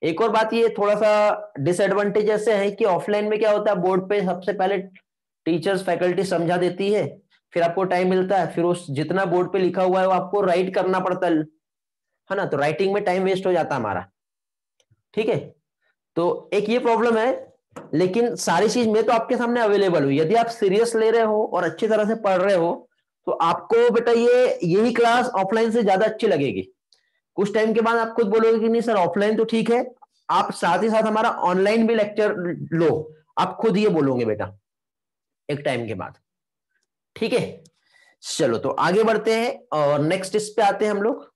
एक और बात, ये थोड़ा सा डिसएडवांटेज ऐसे है कि ऑफलाइन में क्या होता है, बोर्ड पे सबसे पहले टीचर्स फैकल्टी समझा देती है, फिर आपको टाइम मिलता है, फिर उस जितना बोर्ड पे लिखा हुआ है वो आपको राइट करना पड़ता है ना। तो राइटिंग में टाइम वेस्ट हो जाता है हमारा। ठीक है, तो एक ये प्रॉब्लम है। लेकिन सारी चीज मैं तो आपके सामने अवेलेबल हूं। यदि आप सीरियस ले रहे हो और अच्छी तरह से पढ़ रहे हो तो आपको बेटा यही क्लास ऑफलाइन से ज्यादा अच्छी लगेगी। कुछ टाइम के बाद आप खुद बोलोगे कि नहीं सर ऑफलाइन तो ठीक है, आप साथ ही साथ हमारा ऑनलाइन भी लेक्चर लो, आप खुद ये बोलोगे बेटा एक टाइम के बाद। ठीक है, चलो तो आगे बढ़ते हैं और नेक्स्ट इस पे आते हैं हम लोग।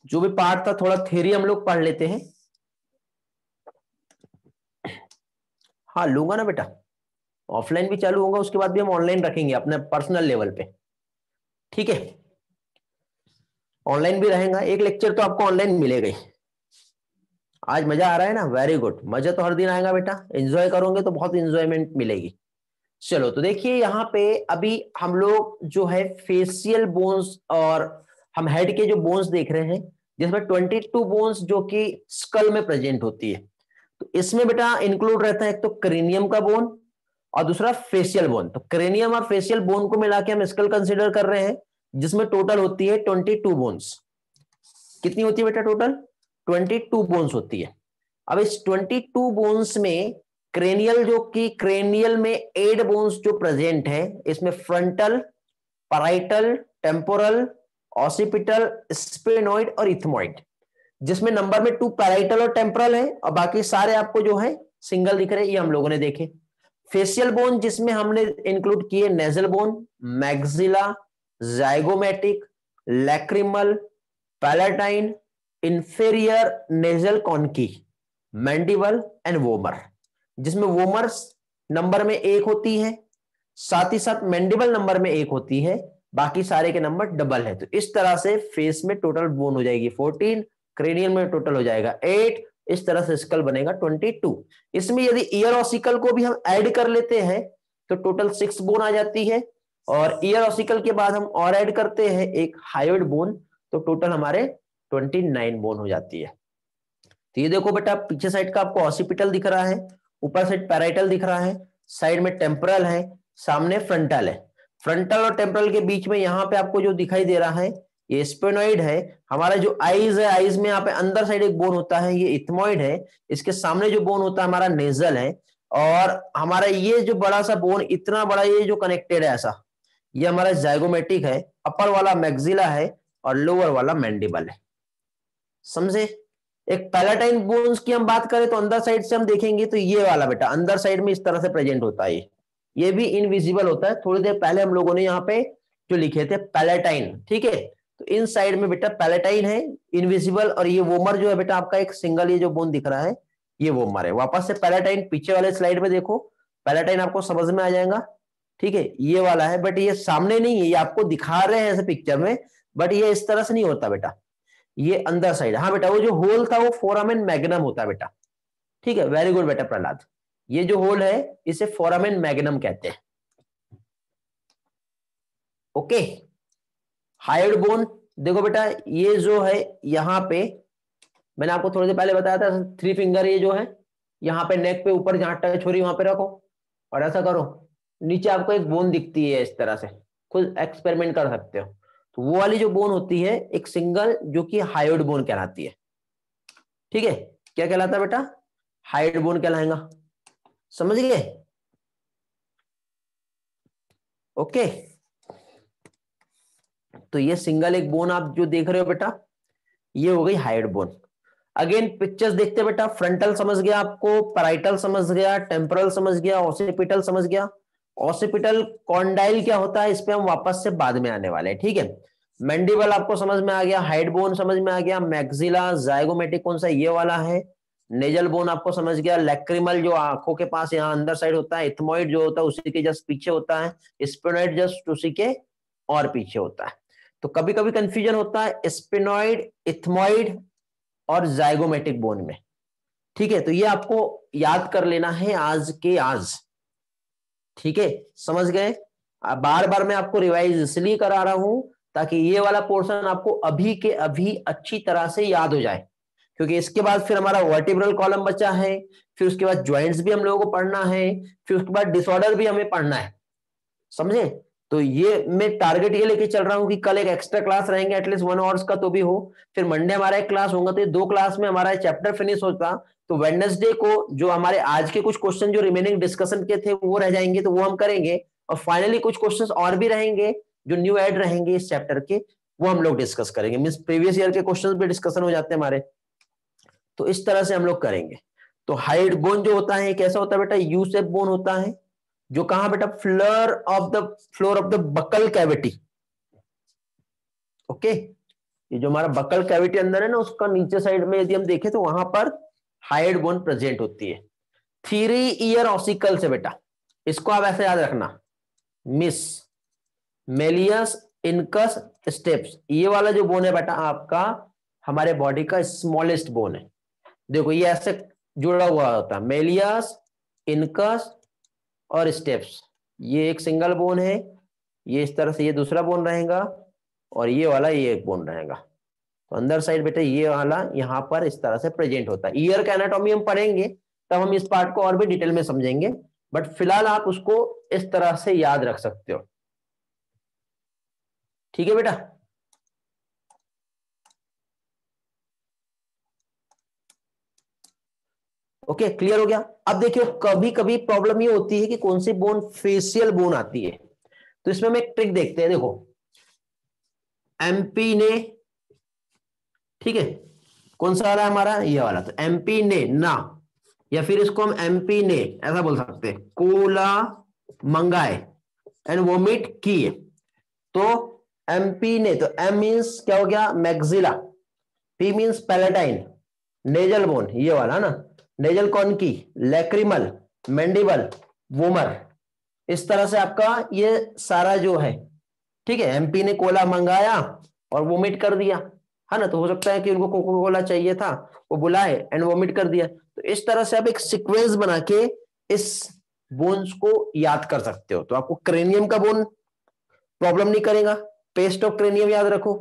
जो भी पार्ट था थोड़ा थ्योरी हम लोग पढ़ लेते हैं। हाँ लूंगा ना बेटा, ऑफलाइन भी चालू होगा, उसके बाद भी हम ऑनलाइन रखेंगे अपने पर्सनल लेवल पे। ठीक है, ऑनलाइन भी रहेगा, एक लेक्चर तो आपको ऑनलाइन मिलेगा ही। आज मजा आ रहा है ना? वेरी गुड, मजा तो हर दिन आएगा बेटा, एंजॉय करोगे तो बहुत एंजॉयमेंट मिलेगी। चलो तो देखिए यहाँ पे अभी हम लोग जो है फेशियल बोन्स और हम हेड के जो बोन्स देख रहे हैं, जिसमें 22 बोन्स जो कि स्कल में प्रेजेंट होती है। तो इसमें बेटा इंक्लूड रहता है एक तो क्रेनियम का बोन और दूसरा फेशियल बोन। तो क्रेनियम और फेशियल बोन को मिला के हम स्कल कंसिडर कर रहे हैं, जिसमें टोटल होती है 22 बोन्स। कितनी होती है बेटा टोटल? 22 बोन्स होती है। अब इस 22 बोन्स में क्रेनियल जो कि क्रेनियल में 8 बोन्स जो प्रेजेंट है, इसमें frontal, parietal, temporal, occipital, sphenoid और इथमोइड, जिसमें नंबर में 2 पैराइटल और टेम्पोरल है और बाकी सारे आपको जो है सिंगल दिख रहे हैं, ये हम लोगों ने देखे। फेशियल बोन जिसमें हमने इंक्लूड किए nasal bone, maxilla, zygomatic, lacrimal, palatine, inferior nasal conchae, mandible and vomer, जिसमें वोमर्स नंबर में 1 होती है, साथ ही साथ मैंडिबल नंबर में 1 होती है, बाकी सारे के नंबर डबल है। तो इस तरह से फेस में टोटल बोन हो जाएगी 14, क्रेनियल में टोटल हो जाएगा 8, इस तरह से स्कल बनेगा 22। इसमें यदि ईयर ऑसिकल को भी हम ऐड कर लेते हैं तो टोटल 6 बोन आ जाती है, और ईयर ऑसिकल के बाद हम और ऐड करते हैं एक हायोइड बोन, तो टोटल हमारे 29 बोन हो जाती है। तो ये देखो बेटा, पीछे साइड का आपको ऑसिपिटल दिख रहा है, ऊपर साइड पैराइटल दिख रहा है, साइड में टेम्पोरल है, सामने फ्रंटल है। फ्रंटल और टेम्पोरल के बीच में यहाँ पे आपको जो दिखाई दे रहा है ये स्पेनोइड है। हमारा जो आईज है, आईज में यहाँ पे अंदर साइड एक बोन होता है, ये इथमोइड है। इसके सामने जो बोन होता है हमारा नेजल है। और हमारा ये जो बड़ा सा बोन, इतना बड़ा ये जो कनेक्टेड है ऐसा, ये हमारा जाइगोमेटिक है। अपर वाला मैक्सिला है और लोअर वाला मैंडिबल है। समझे? एक पैलाटाइन बोन्स की हम बात करें तो अंदर साइड से हम देखेंगे तो ये वाला बेटा अंदर साइड में इस तरह से प्रेजेंट होता है। ये भी इनविजिबल होता है। थोड़ी देर पहले हम लोगों ने यहाँ पे जो लिखे थे पैलेटाइन, ठीक है, तो इन साइड में बेटा पैलेटाइन है इनविजिबल, और ये वोमर जो है बेटा आपका एक सिंगल ये जो बोन दिख रहा है ये वोमर है। वापस से पैलेटाइन पीछे वाले स्लाइड में देखो, पैलेटाइन आपको समझ में आ जाएगा। ठीक है, ये वाला है, बट ये सामने नहीं है, ये आपको दिखा रहे हैं ऐसे पिक्चर में, बट ये इस तरह से नहीं होता बेटा, ये अंदर साइड। हाँ बेटा, वो जो होल था वो फोरामेन मैग्नम होता है बेटा। ठीक है, वेरी गुड बेटा प्रहलाद, ये जो होल है इसे फोरामेन मैग्नम कहते हैं। ओके, हायोइड बोन देखो बेटा, ये जो है यहाँ पे मैंने आपको थोड़ी देर पहले बताया था 3 फिंगर, ये जो है यहाँ पे नेक पे ऊपर जहां टच हो रही वहां पे रखो और ऐसा करो, नीचे आपको एक बोन दिखती है इस तरह से, खुद एक्सपेरिमेंट कर सकते हो। तो वो वाली जो बोन होती है एक सिंगल, जो कि हायोइड बोन कहलाती है। ठीक है, क्या कहलाता है बेटा? हायोइड बोन कहलाएगा। समझ गए? ओके, तो ये सिंगल एक बोन आप जो देख रहे हो बेटा, ये हो गई हायोइड बोन। अगेन पिक्चर्स देखते हैं बेटा, फ्रंटल समझ गया आपको, पैराइटल समझ गया, टेम्पोरल समझ गया, ऑसिपिटल समझ गया। ऑसिपिटल कॉन्डाइल क्या होता है, इस पे हम वापस से बाद में आने वाले हैं। ठीक है, मैंडिबल आपको समझ में आ गया, हाइड बोन समझ में आ गया, मैक्सिला, जाइगोमेटिक कौन सा, ये वाला है। नेजल बोन आपको समझ गया, लैक्रिमल जो आंखों के पास यहाँ अंदर साइड होता है, इथमोइड जो होता है उसी के जस्ट पीछे होता है, स्पेनोइड जस्ट उसी के और पीछे होता है। तो कभी कभी कंफ्यूजन होता है स्पेनोइड, इथमोइड और जाइगोमेटिक बोन में। ठीक है, तो ये आपको याद कर लेना है आज के आज। ठीक है, समझ गए? बार बार मैं आपको रिवाइज इसलिए करा रहा हूं ताकि ये वाला पोर्शन आपको अभी के अभी अच्छी तरह से याद हो जाए, क्योंकि इसके बाद फिर हमारा वर्टिब्रल कॉलम बचा है, फिर उसके बाद ज्वाइंट्स भी हम लोगों को पढ़ना है, फिर उसके बाद डिसऑर्डर भी हमें पढ़ना है। समझे? तो ये मैं टारगेट ये लेके चल रहा हूं कि कल एक एक्स्ट्रा क्लास रहेंगे एटलीस्ट 1 आवर्स का तो भी हो, फिर मंडे हमारा एक क्लास होगा, तो ये 2 क्लास में हमारा चैप्टर फिनिश होता। तो वेडनेसडे को जो हमारे आज के कुछ क्वेश्चन जो रिमेनिंग डिस्कशन के थे वो रह जाएंगे, तो वो हम करेंगे, और फाइनली कुछ क्वेश्चन और भी रहेंगे जो न्यू ऐड रहेंगे इस चैप्टर के, वो हम लोग डिस्कस करेंगे। मींस प्रीवियस ईयर के क्वेश्चन भी डिस्कशन हो जाते हैं हमारे, तो इस तरह से हम लोग करेंगे। तो हाइड बोन जो होता है कैसा होता है बेटा, यू शेप बोन होता है, जो कहां बेटा, floor of the buccal cavity. Okay, ये जो हमारा बकल कैविटी अंदर है ना, उसका नीचे साइड में यदि हम देखें तो वहां पर हाइड बोन प्रेजेंट होती है। 3 ईयर ऑसिकल से बेटा, इसको आप ऐसे याद रखना, मिस, मेलियस, इनकस, स्टेप्स। ये वाला जो बोन है बेटा आपका हमारे बॉडी का स्मॉलेस्ट बोन है। देखो ये ऐसे जुड़ा हुआ होता है, मेलियस, इनकस और स्टेप्स। ये एक सिंगल बोन है, ये इस तरह से ये दूसरा बोन रहेगा, और ये वाला ये एक बोन रहेगा। तो अंदर साइड बेटा ये वाला यहां पर इस तरह से प्रेजेंट होता है। ईयर का एनाटॉमी हम पढ़ेंगे, तब हम इस पार्ट को और भी डिटेल में समझेंगे, बट फिलहाल आप उसको इस तरह से याद रख सकते हो। ठीक है बेटा? ओके, क्लियर हो गया? अब देखियो, कभी कभी प्रॉब्लम ये होती है कि कौन सी बोन फेशियल बोन आती है, तो इसमें हम एक ट्रिक देखते हैं। देखो एमपी ने, ठीक है, कौन सा वाला है हमारा, ये वाला, तो एमपी ने ना, या फिर इसको हम एमपी ने ऐसा बोल सकते हैं, कोला मंगाए एंड वोमिट किए। तो एमपी ने, तो एम मीन्स क्या हो गया, maxilla, P means palatine, nasal bone ये वाला ना, नेजल कौन की, लैक्रिमल, मैंडिबल, वोमर। इस तरह से आपका ये सारा जो है, ठीक है, एमपी ने कोला मंगाया और वोमिट कर दिया, है ना, तो हो सकता है कि उनको कोका कोला चाहिए था, वो बुलाए एंड वोमिट कर दिया। तो इस तरह से आप एक सीक्वेंस बना के इस बोन्स को याद कर सकते हो। तो आपको क्रेनियम का बोन प्रॉब्लम नहीं करेगा, पेस्ट ऑफ क्रेनियम याद रखो,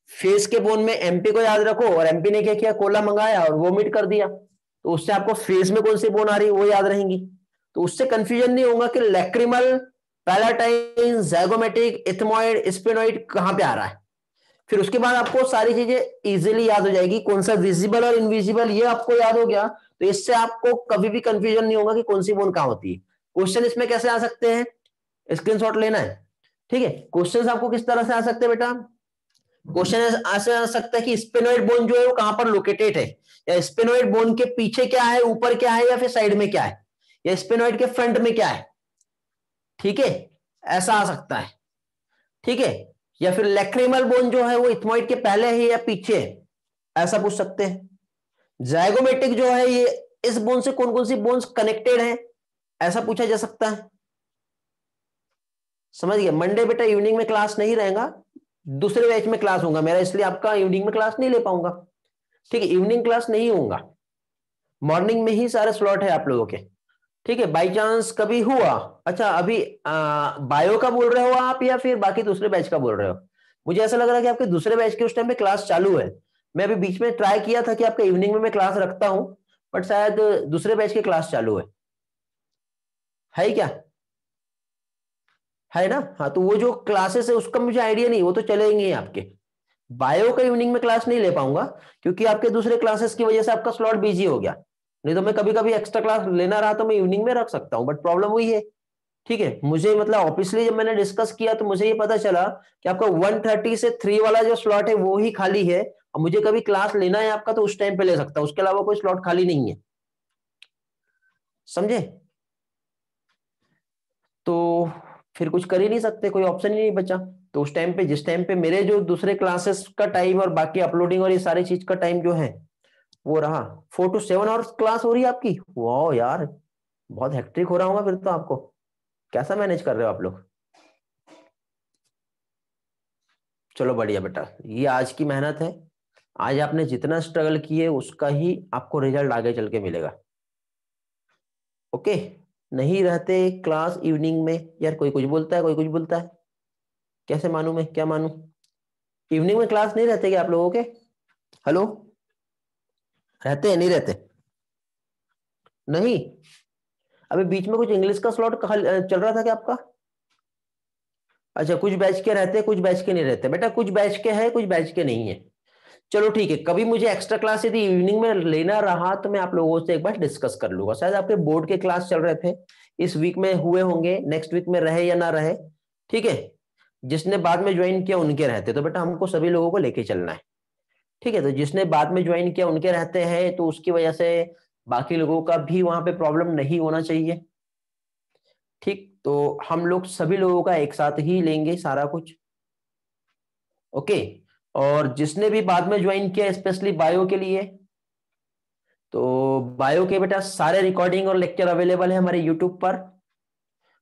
फेस के बोन में एमपी को याद रखो, और एमपी ने क्या किया, कोला मंगाया और वोमिट कर दिया, तो उससे आपको फेस में कौन सी बोन आ रही है वो याद रहेंगी। तो उससे कंफ्यूजन नहीं होगा कि लैक्रिमल, पैलाटाइन, ज़ाइगोमेटिक, इथमोइड, स्पेनोइड कहां पे आ रहा है। फिर उसके बाद आपको सारी चीजें इजीली याद हो जाएगी, कौन सा विजिबल और इनविजिबल ये आपको याद हो गया, तो इससे आपको कभी भी कंफ्यूजन नहीं होगा कि कौन सी बोन कहां होती है। क्वेश्चन इसमें कैसे आ सकते हैं, स्क्रीनशॉट लेना है। ठीक है, क्वेश्चन आपको किस तरह से आ सकते हैं बेटा, क्वेश्चन ऐसे आ सकता है कि स्पेनोइड बोन जो है वो कहां पर लोकेटेड है, या स्पेनोइड बोन के पीछे क्या है, ऊपर क्या है, या फिर साइड में क्या है, या स्पेनोइड के फ्रंट में क्या है। ठीक है, ऐसा आ सकता है। ठीक है, या फिर लैक्रिमल बोन जो है वो इथमोइड के पहले है या पीछे है, ऐसा पूछ सकते हैं। जाइगोमेटिक जो है ये इस बोन से कौन कौन सी बोन्स कनेक्टेड है, ऐसा पूछा जा सकता है। समझ गए? मंडे बेटा इवनिंग में क्लास नहीं रहेगा, दूसरे बैच में क्लास होगा मेरा, इसलिए आपका इवनिंग में क्लास नहीं ले पाऊंगा। ठीक है, इवनिंग क्लास नहीं होगा, मॉर्निंग में ही सारे स्लॉट है आप लोगों के। ठीक है, बाई चांस कभी हुआ, अच्छा अभी बायो का बोल रहे हो आप या फिर बाकी दूसरे बैच का बोल रहे हो, मुझे ऐसा लग रहा है कि आपके दूसरे बैच के उस टाइम पे क्लास चालू है। मैं अभी बीच में ट्राई किया था कि आपका इवनिंग में मैं क्लास रखता हूं, बट शायद दूसरे बैच की क्लास चालू है क्या? है ना? हाँ, तो वो जो क्लासेस है उसका मुझे आइडिया नहीं, वो तो चलेंगे ही आपके। बायो का इवनिंग में क्लास नहीं ले पाऊंगा क्योंकि आपके दूसरे क्लासेस की वजह से आपका स्लॉट बिजी हो गया। नहीं तो मैं कभी कभी एक्स्ट्रा क्लास लेना रहा तो मैं इवनिंग में रख सकता हूँ, बट प्रॉब्लम वही है। ठीक है, मुझे मतलब ऑब्वियसली जब मैंने डिस्कस किया तो मुझे ये पता चला कि आपका 1:30 से 3 वाला जो स्लॉट है वो ही खाली है, और मुझे कभी क्लास लेना है आपका तो उस टाइम पे ले सकता हूँ, उसके अलावा कोई स्लॉट खाली नहीं है। समझे? तो फिर कुछ कर ही नहीं सकते, कोई ऑप्शन ही नहीं बचा। तो उस टाइम पे, जिस टाइम पे मेरे जो दूसरे क्लासेस का टाइम और बाकी अपलोडिंग और ये सारी चीज का टाइम जो है वो रहा, 4 to 7 आवर्स क्लास हो रही है आपकी। वाह यार, बहुत हेक्ट्रिक हो रहा होगा फिर तो आपको। कैसा मैनेज कर रहे हो आप लोग? चलो बढ़िया बेटा, ये आज की मेहनत है। आज आपने जितना स्ट्रगल किए उसका ही आपको रिजल्ट आगे चल के मिलेगा। ओके? नहीं रहते क्लास इवनिंग में, यार कोई कुछ बोलता है, कोई कुछ बोलता है, कैसे मानूं मैं, क्या मानूं? इवनिंग में क्लास नहीं रहते क्या आप लोगों के? हेलो? रहते हैं, नहीं रहते? नहीं? अभी बीच में कुछ इंग्लिश का स्लॉट चल रहा था क्या आपका? अच्छा, कुछ बैच के रहते हैं, कुछ बैच के नहीं रहते। बेटा कुछ बैच के हैं, कुछ बैच के नहीं है। चलो ठीक है, कभी मुझे एक्स्ट्रा क्लास यदि इवनिंग में लेना रहा तो मैं आप लोगों से एक बार डिस्कस कर लूंगा। शायद आपके बोर्ड के क्लास चल रहे थे, इस वीक में हुए होंगे, नेक्स्ट वीक में रहे या ना रहे। ठीक है, जिसने बाद में ज्वाइन किया उनके रहते, तो बेटा हमको सभी लोगों को लेके चलना है। ठीक है, तो जिसने बाद में ज्वाइन किया उनके रहते हैं, तो उसकी वजह से बाकी लोगों का भी वहां पे प्रॉब्लम नहीं होना चाहिए। ठीक, तो हम लोग सभी लोगों का एक साथ ही लेंगे सारा कुछ। ओके? और जिसने भी बाद में ज्वाइन किया स्पेशली बायो के लिए, तो बायो के बेटा सारे रिकॉर्डिंग और लेक्चर अवेलेबल है हमारे यूट्यूब पर,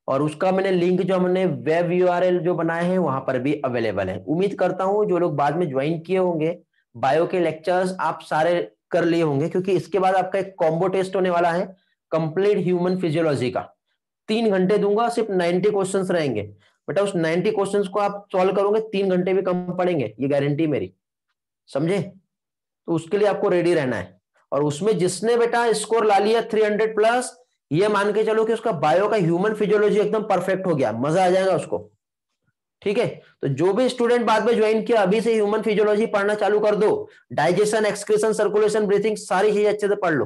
और उसका मैंने लिंक जो हमने वेब यूआरएल जो बनाए हैं वहां पर भी अवेलेबल है। उम्मीद करता हूं जो लोग बाद में ज्वाइन किए होंगे, बायो के लेक्चर्स आप सारे कर लिए होंगे, क्योंकि इसके बाद आपका एक कॉम्बो टेस्ट होने वाला है कंप्लीट ह्यूमन फिजियोलॉजी का। 3 घंटे दूंगा, सिर्फ 90 क्वेश्चंस रहेंगे। बेटा उस 90 क्वेश्चंस को आप सॉल्व करोगे, 3 घंटे भी कम पड़ेंगे, ये गारंटी मेरी। समझे? तो उसके लिए आपको रेडी रहना है। और उसमें जिसने बेटा स्कोर ला लिया 300+, ये मान के चलो कि उसका बायो का ह्यूमन फिजियोलॉजी एकदम परफेक्ट हो गया, मजा आ जाएगा उसको। ठीक है, तो जो भी स्टूडेंट बाद में ज्वाइन किया अभी से ह्यूमन फिजियोलॉजी पढ़ना चालू कर दो। डाइजेशन, एक्सक्रीशन, सर्कुलेशन, ब्रीथिंग सारी चीजें अच्छे से पढ़ लो।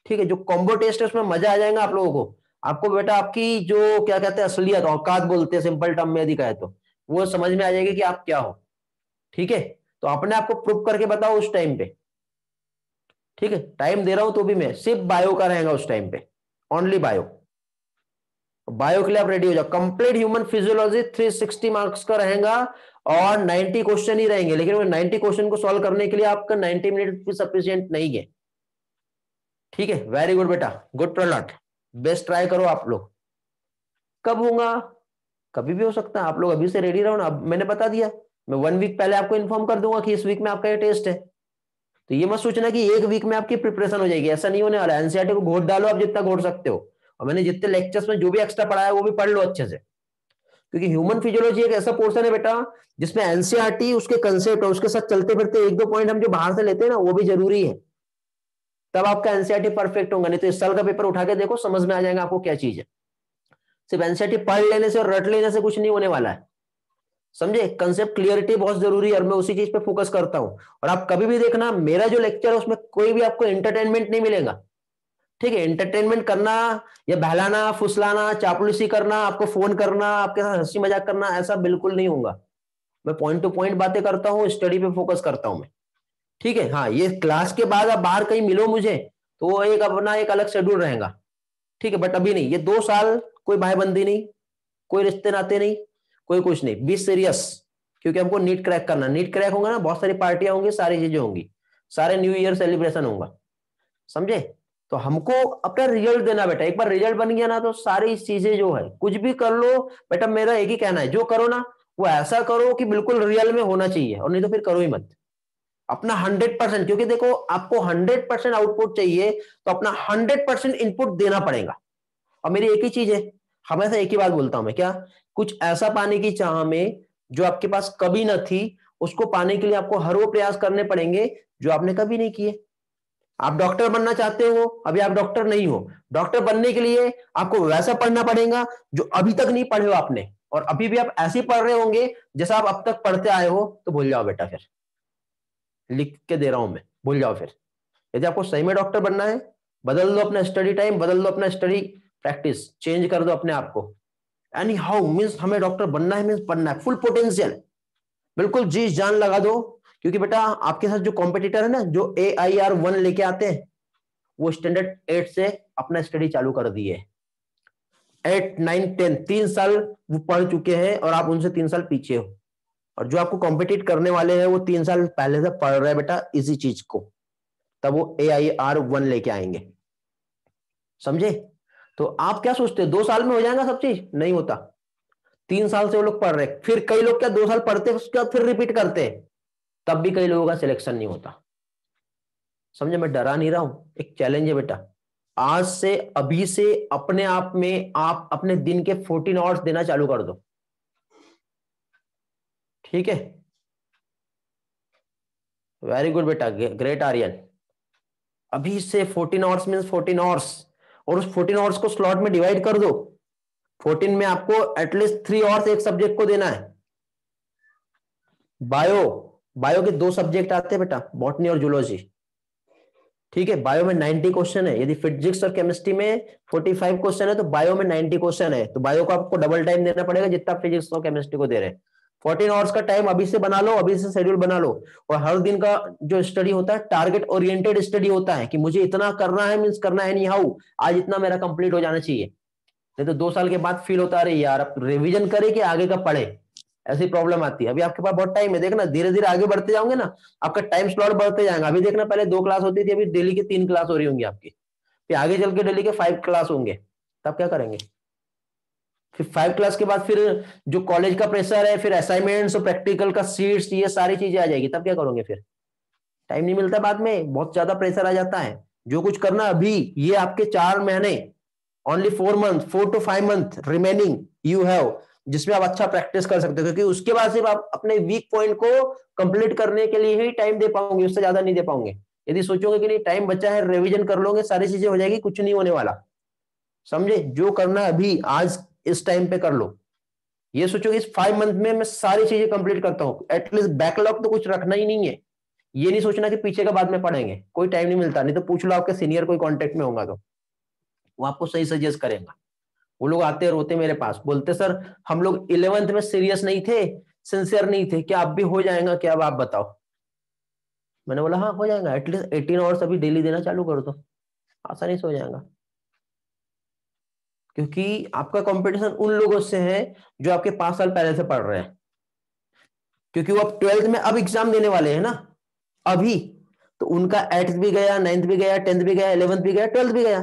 ठीक है, जो कॉम्बो टेस्ट है उसमें मजा आ जाएगा आप लोगों को। आपको बेटा आपकी जो क्या कहते हैं असलियत, औकात बोलते हैं सिंपल टर्म में यदि कहे तो, वो समझ में आ जाएगी कि आप क्या हो। ठीक है, तो अपने आप को प्रूव करके बताओ उस टाइम पे। ठीक है, टाइम दे रहा हूं तो भी मैं, सिर्फ बायो का रहेगा उस टाइम पे, ओनली बायो। बायो के लिए आप रेडी हो जाओ। कंप्लीट ह्यूमन फिजियोलॉजी 360 मार्क्स का रहेगा, और 90 क्वेश्चन ही रहेंगे, लेकिन वो 90 क्वेश्चन को सॉल्व करने के लिए आपका 90 मिनट भी सफिशियंट नहीं है। ठीक है, वेरी गुड बेटा, गुड प्रलट, बेस्ट ट्राई करो आप लोग। कब होगा? कभी भी हो सकता है, आप लोग अभी से रेडी रहो ना। अब मैंने बता दिया, मैं 1 वीक पहले आपको इन्फॉर्म कर दूंगा कि इस वीक में आपका ये टेस्ट है। तो ये मत सोचना कि 1 वीक में आपकी प्रिपरेशन हो जाएगी, ऐसा नहीं होने वाला। एनसीईआरटी को घोट डालो आप जितना घोट सकते हो, और मैंने जितने लेक्चर्स में जो भी एक्स्ट्रा पढ़ाया वो भी पढ़ लो अच्छे से, क्योंकि ह्यूमन फिजियोलॉजी एक ऐसा पोर्शन है बेटा जिसमें एनसीईआरटी उसके कंसेप्ट और उसके साथ चलते फिरते 1-2 पॉइंट हम जो बाहर से लेते हैं ना वो भी जरूरी है। तब आपका एनसीईआरटी परफेक्ट होगा, नहीं तो इस साल का पेपर उठा के देखो, समझ में आ जाएगा आपको क्या चीज है। सिर्फ एनसीईआरटी पढ़ लेने से और रट लेने से कुछ नहीं होने वाला है। समझे? कंसेप्ट क्लियरिटी बहुत जरूरी है, और मैं उसी चीज पे फोकस करता हूं। और आप कभी भी देखना मेरा जो लेक्चर है उसमें कोई भी आपको एंटरटेनमेंट नहीं मिलेगा। ठीक है, एंटरटेनमेंट करना या बहलाना, फुसलाना, चापलूसी करना, आपको फोन करना, आपके साथ हंसी मजाक करना, ऐसा बिल्कुल नहीं होगा। मैं पॉइंट टू पॉइंट बातें करता हूँ, स्टडी पे फोकस करता हूँ मैं। ठीक है, हाँ, ये क्लास के बाद आप बाहर कहीं मिलो मुझे तो वो एक अपना एक अलग शेड्यूल रहेगा। ठीक है, बट अभी नहीं, ये 2 साल कोई भाईबंदी नहीं, कोई रिश्ते नाते नहीं, कोई कुछ नहीं, बी सीरियस। क्योंकि हमको नीट क्रैक करना, नीट क्रैक होगा ना, बहुत सारी पार्टियां होंगी, सारी चीजें होंगी, सारे न्यू ईयर सेलिब्रेशन होगा। समझे? तो हमको अपना रिजल्ट देना बेटा, एक बार रिजल्ट बन गया ना तो सारी चीजें जो है कुछ भी कर लो। बेटा मेरा एक ही कहना है, जो करो ना वो ऐसा करो कि बिल्कुल रियल में होना चाहिए, और नहीं तो फिर करो ही मत। अपना 100%, क्योंकि देखो आपको 100% आउटपुट चाहिए तो अपना 100% इनपुट देना पड़ेगा। और मेरी एक ही चीज है, हमेशा एक ही बात बोलता हूं मैं, क्या? कुछ ऐसा पाने की चाह में जो आपके पास कभी न थी, उसको पाने के लिए आपको हर वो प्रयास करने पड़ेंगे जो आपने कभी नहीं किए। आप डॉक्टर बनना चाहते हो, अभी आप डॉक्टर नहीं हो, डॉक्टर बनने के लिए आपको वैसा पढ़ना पड़ेगा जो अभी तक नहीं पढ़े हो आपने, और अभी भी आप ऐसे ही पढ़ रहे होंगे जैसा आप अब तक पढ़ते आए हो, तो भूल जाओ बेटा, फिर लिख के दे रहा हूं मैं, भूल जाओ फिर। यदि आपको सही में डॉक्टर बनना है, बदल दो अपना स्टडी टाइम, बदल दो अपना स्टडी प्रैक्टिस, चेंज कर दो अपने आप को। एनी हाउ मीन्स हमें डॉक्टर बनना है, मीन्स बनना है, फुल पोटेंशियल, बिल्कुल जी जान लगा दो। क्योंकि बेटा आपके साथ जो कॉम्पिटिटर है ना, जो AIR 1 लेके आते हैं, वो स्टैंडर्ड 8 से अपना स्टडी चालू कर दिए, 8 9 10 3 साल वो पढ़ चुके हैं और आप उनसे 3 साल पीछे हो। और जो आपको कॉम्पिटिट करने वाले हैं वो 3 साल पहले से पढ़ रहे हैं बेटा इसी चीज को, तब वो AIR 1 लेके आएंगे, समझे? तो आप क्या सोचते हो 2 साल में हो जाएगा सब चीज? नहीं होता, 3 साल से वो लोग पढ़ रहे हैं। फिर कई लोग क्या 2 साल पढ़ते हैं उसके बाद फिर रिपीट करते हैं, तब भी कई लोगों का सिलेक्शन नहीं होता। समझे? मैं डरा नहीं रहा हूं, एक चैलेंज है बेटा। आज से अभी से अपने आप में आप अपने दिन के 14 आवर्स देना चालू कर दो, ठीक है? वेरी गुड बेटा, ग्रेट आर्यन। अभी से 14 आवर्स मीन्स 14 आवर्स, और उस 14 आवर्स को स्लॉट में डिवाइड कर दो। 14 में आपको एटलीस्ट 3 आवर्स एक सब्जेक्ट को देना है। बायो, बायो के 2 सब्जेक्ट आते हैं बेटा, बॉटनी और जूलॉजी, ठीक है? बायो में 90 क्वेश्चन है, यदि फिजिक्स और केमिस्ट्री में 45 क्वेश्चन है तो बायो में 90 क्वेश्चन है, तो बायो को आपको डबल टाइम देना पड़ेगा जितना फिजिक्स और केमिस्ट्री को दे रहे हैं। 14 आवर्स का टाइम अभी से बना लो, अभी से शेड्यूल बना लो। और हर दिन का जो स्टडी होता है टारगेट ओरिएंटेड स्टडी होता है, कि मुझे इतना करना है, मीन्स करना है नहीं हाउ, आज इतना मेरा कंप्लीट हो जाना चाहिए। नहीं तो 2 साल के बाद फील होता है अरे यार अब रिवीजन करे कि आगे का पढ़े, ऐसी प्रॉब्लम आती है। अभी आपके पास बहुत टाइम है, देखना धीरे धीरे आगे बढ़ते जाओगे ना, आपका टाइम स्लॉट बढ़ते जाएगा। अभी देखना पहले 2 क्लास होती थी, अभी डेली की 3 क्लास हो रही होंगी आपकी, फिर आगे चल के डेली के 5 क्लास होंगे, तब क्या करेंगे? फिर 5 क्लास के बाद फिर जो कॉलेज का प्रेशर है, फिर असाइनमेंट्स और प्रैक्टिकल का सीट्स, ये सारी चीजें आ जाएगी, तब क्या करोगे? फिर टाइम नहीं मिलता, बाद में बहुत ज्यादा प्रेशर आ जाता है। जो कुछ करना अभी, ये आपके 4 महीने, only 4 month, 4 to 5 month remaining you have, जिसमें आप अच्छा प्रैक्टिस कर सकते हो, क्योंकि उसके बाद सिर्फ आप अपने वीक पॉइंट को कंप्लीट करने के लिए ही टाइम दे पाओगे, उससे ज्यादा नहीं दे पाओगे। यदि सोचोगे कि नहीं टाइम बचा है, रिवीजन कर लोगे, सारी चीजें हो जाएगी, कुछ नहीं होने वाला, समझे? जो करना है अभी आज इस टाइम पे कर लो। ये सोचो कि इस 5 मंथ में मैं सारी चीजें कंप्लीट करता हूँ, एटलीस्ट बैकलॉग तो कुछ रखना ही नहीं है। ये नहीं सोचना कि पीछे का बाद में पढ़ेंगे, कोई टाइम नहीं मिलता। नहीं तो पूछ लो आपके सीनियर कोई कांटेक्ट में होगा तो वो आपको सही सजेस्ट करेगा। वो लोग आते रोते मेरे पास, बोलते सर हम लोग 11th में सीरियस नहीं थे, सिंसियर नहीं थे, क्या अब भी हो जाएगा क्या, अब आप बताओ? मैंने बोला हाँ हो जाएगा, एटलीस्ट 18 आवर्स अभी डेली देना चालू कर दो, आसानी से हो जाएगा। क्योंकि आपका कंपटीशन उन लोगों से है जो आपके 5 साल पहले से पढ़ रहे हैं, क्योंकि वो अब 12th में अब एग्जाम देने वाले हैं ना अभी, तो उनका 8th भी गया, 9th भी गया, 10th भी गया, 11th भी गया, 12th भी गया,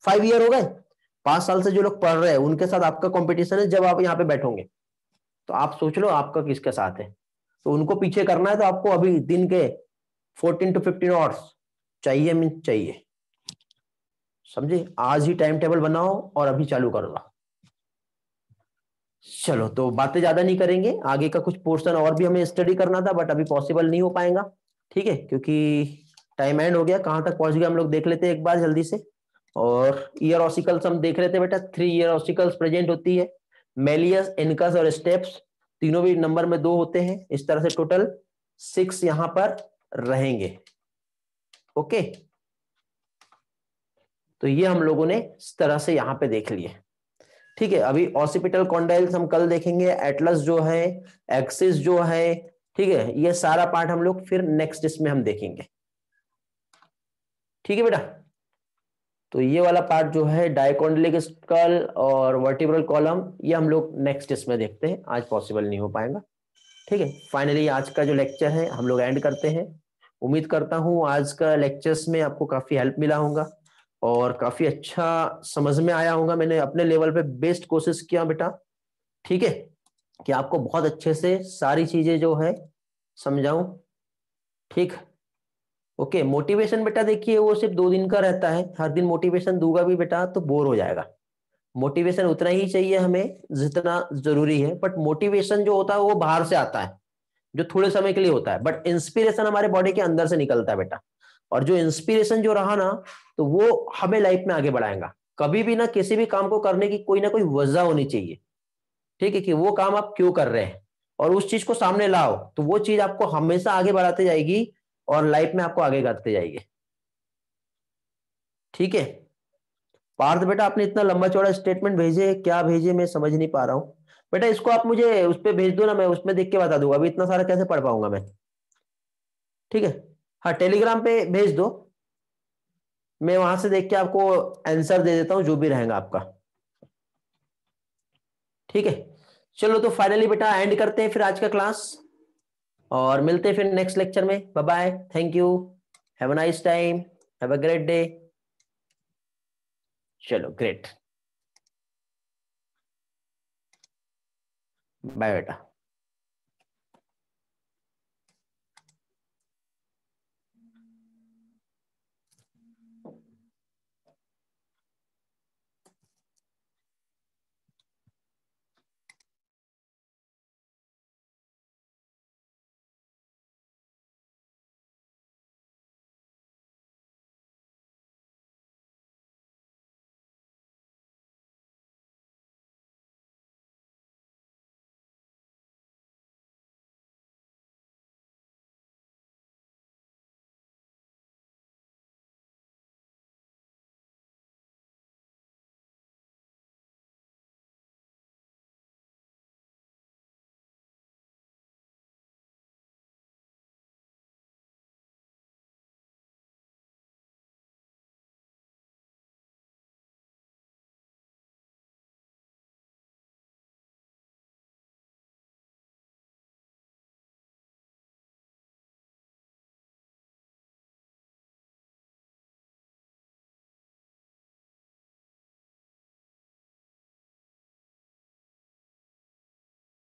5 ईयर हो गए। 5 साल से जो लोग पढ़ रहे हैं उनके साथ आपका कंपटीशन है, जब आप यहाँ पे बैठोगे तो आप सोच लो आपका किसके साथ है। तो उनको पीछे करना है तो आपको अभी दिन के 14 to 15 आवर्स चाहिए, मीन चाहिए, समझे? आज ही टाइम टेबल बनाओ और अभी चालू कर दो। चलो तो बातें ज्यादा नहीं करेंगे, आगे का कुछ पोर्शन और भी हमें स्टडी करना था, बट अभी पॉसिबल नहीं हो पाएगा, ठीक है? क्योंकि टाइम एंड हो गया, कहां तक पहुंच गया हम लोग देख लेते हैं एक बार जल्दी से। और ईयर ऑसिकल्स हम देख रहे थे बेटा, 3 ईयर ऑसिकल्स प्रेजेंट होती है, मेलियस, इनकस और स्टेप्स, तीनों भी नंबर में 2 होते हैं। इस तरह से टोटल 6 यहां पर रहेंगे, ओके? तो ये हम लोगों ने इस तरह से यहां पे देख लिए, ठीक है? अभी ऑसिपिटल कॉन्डाइल्स हम कल देखेंगे, एटलस जो है, एक्सिस जो है, ठीक है? ये सारा पार्ट हम लोग फिर नेक्स्ट इसमें हम देखेंगे, ठीक है बेटा? तो ये वाला पार्ट जो है डायकोंडलिक स्कल और वर्टिब्रल कॉलम, ये हम लोग नेक्स्ट इसमें देखते हैं, आज पॉसिबल नहीं हो पाएगा, ठीक है? फाइनली आज का जो लेक्चर है हम लोग एंड करते हैं। उम्मीद करता हूं आज का लेक्चर्स में आपको काफी हेल्प मिला होगा और काफी अच्छा समझ में आया होगा। मैंने अपने लेवल पे बेस्ट कोशिश किया बेटा, ठीक है? कि आपको बहुत अच्छे से सारी चीजें जो है समझाऊं, ठीक? ओके, मोटिवेशन बेटा देखिए वो सिर्फ 2 दिन का रहता है, हर दिन मोटिवेशन दूंगा भी बेटा तो बोर हो जाएगा। मोटिवेशन उतना ही चाहिए हमें जितना जरूरी है, बट मोटिवेशन जो होता है वो बाहर से आता है, जो थोड़े समय के लिए होता है, बट इंस्पिरेशन हमारे बॉडी के अंदर से निकलता है बेटा। और जो इंस्पिरेशन जो रहा ना, तो वो हमें लाइफ में आगे बढ़ाएगा। कभी भी ना किसी भी काम को करने की कोई ना कोई वजह होनी चाहिए, ठीक है, कि वो काम आप क्यों कर रहे हैं, और उस चीज को सामने लाओ तो वो चीज आपको हमेशा आगे बढ़ाते जाएगी और लाइफ में आपको आगे करते जाएगी। ठीक है पार्थ बेटा, आपने इतना लंबा चौड़ा स्टेटमेंट भेजे, क्या भेजे मैं समझ नहीं पा रहा हूँ। बेटा इसको आप मुझे उस पर भेज दो ना, मैं उसमें देख के बता दूंगा, अभी इतना सारा कैसे पढ़ पाऊंगा मैं। ठीक है, हाँ टेलीग्राम पे भेज दो, मैं वहां से देख के आपको आंसर दे देता हूँ जो भी रहेगा आपका। ठीक है, चलो तो फाइनली बेटा एंड करते हैं फिर आज का क्लास, और मिलते हैं फिर नेक्स्ट लेक्चर में। Bye bye, thank you, have a nice time, have a great day. चलो ग्रेट, बाय बेटा।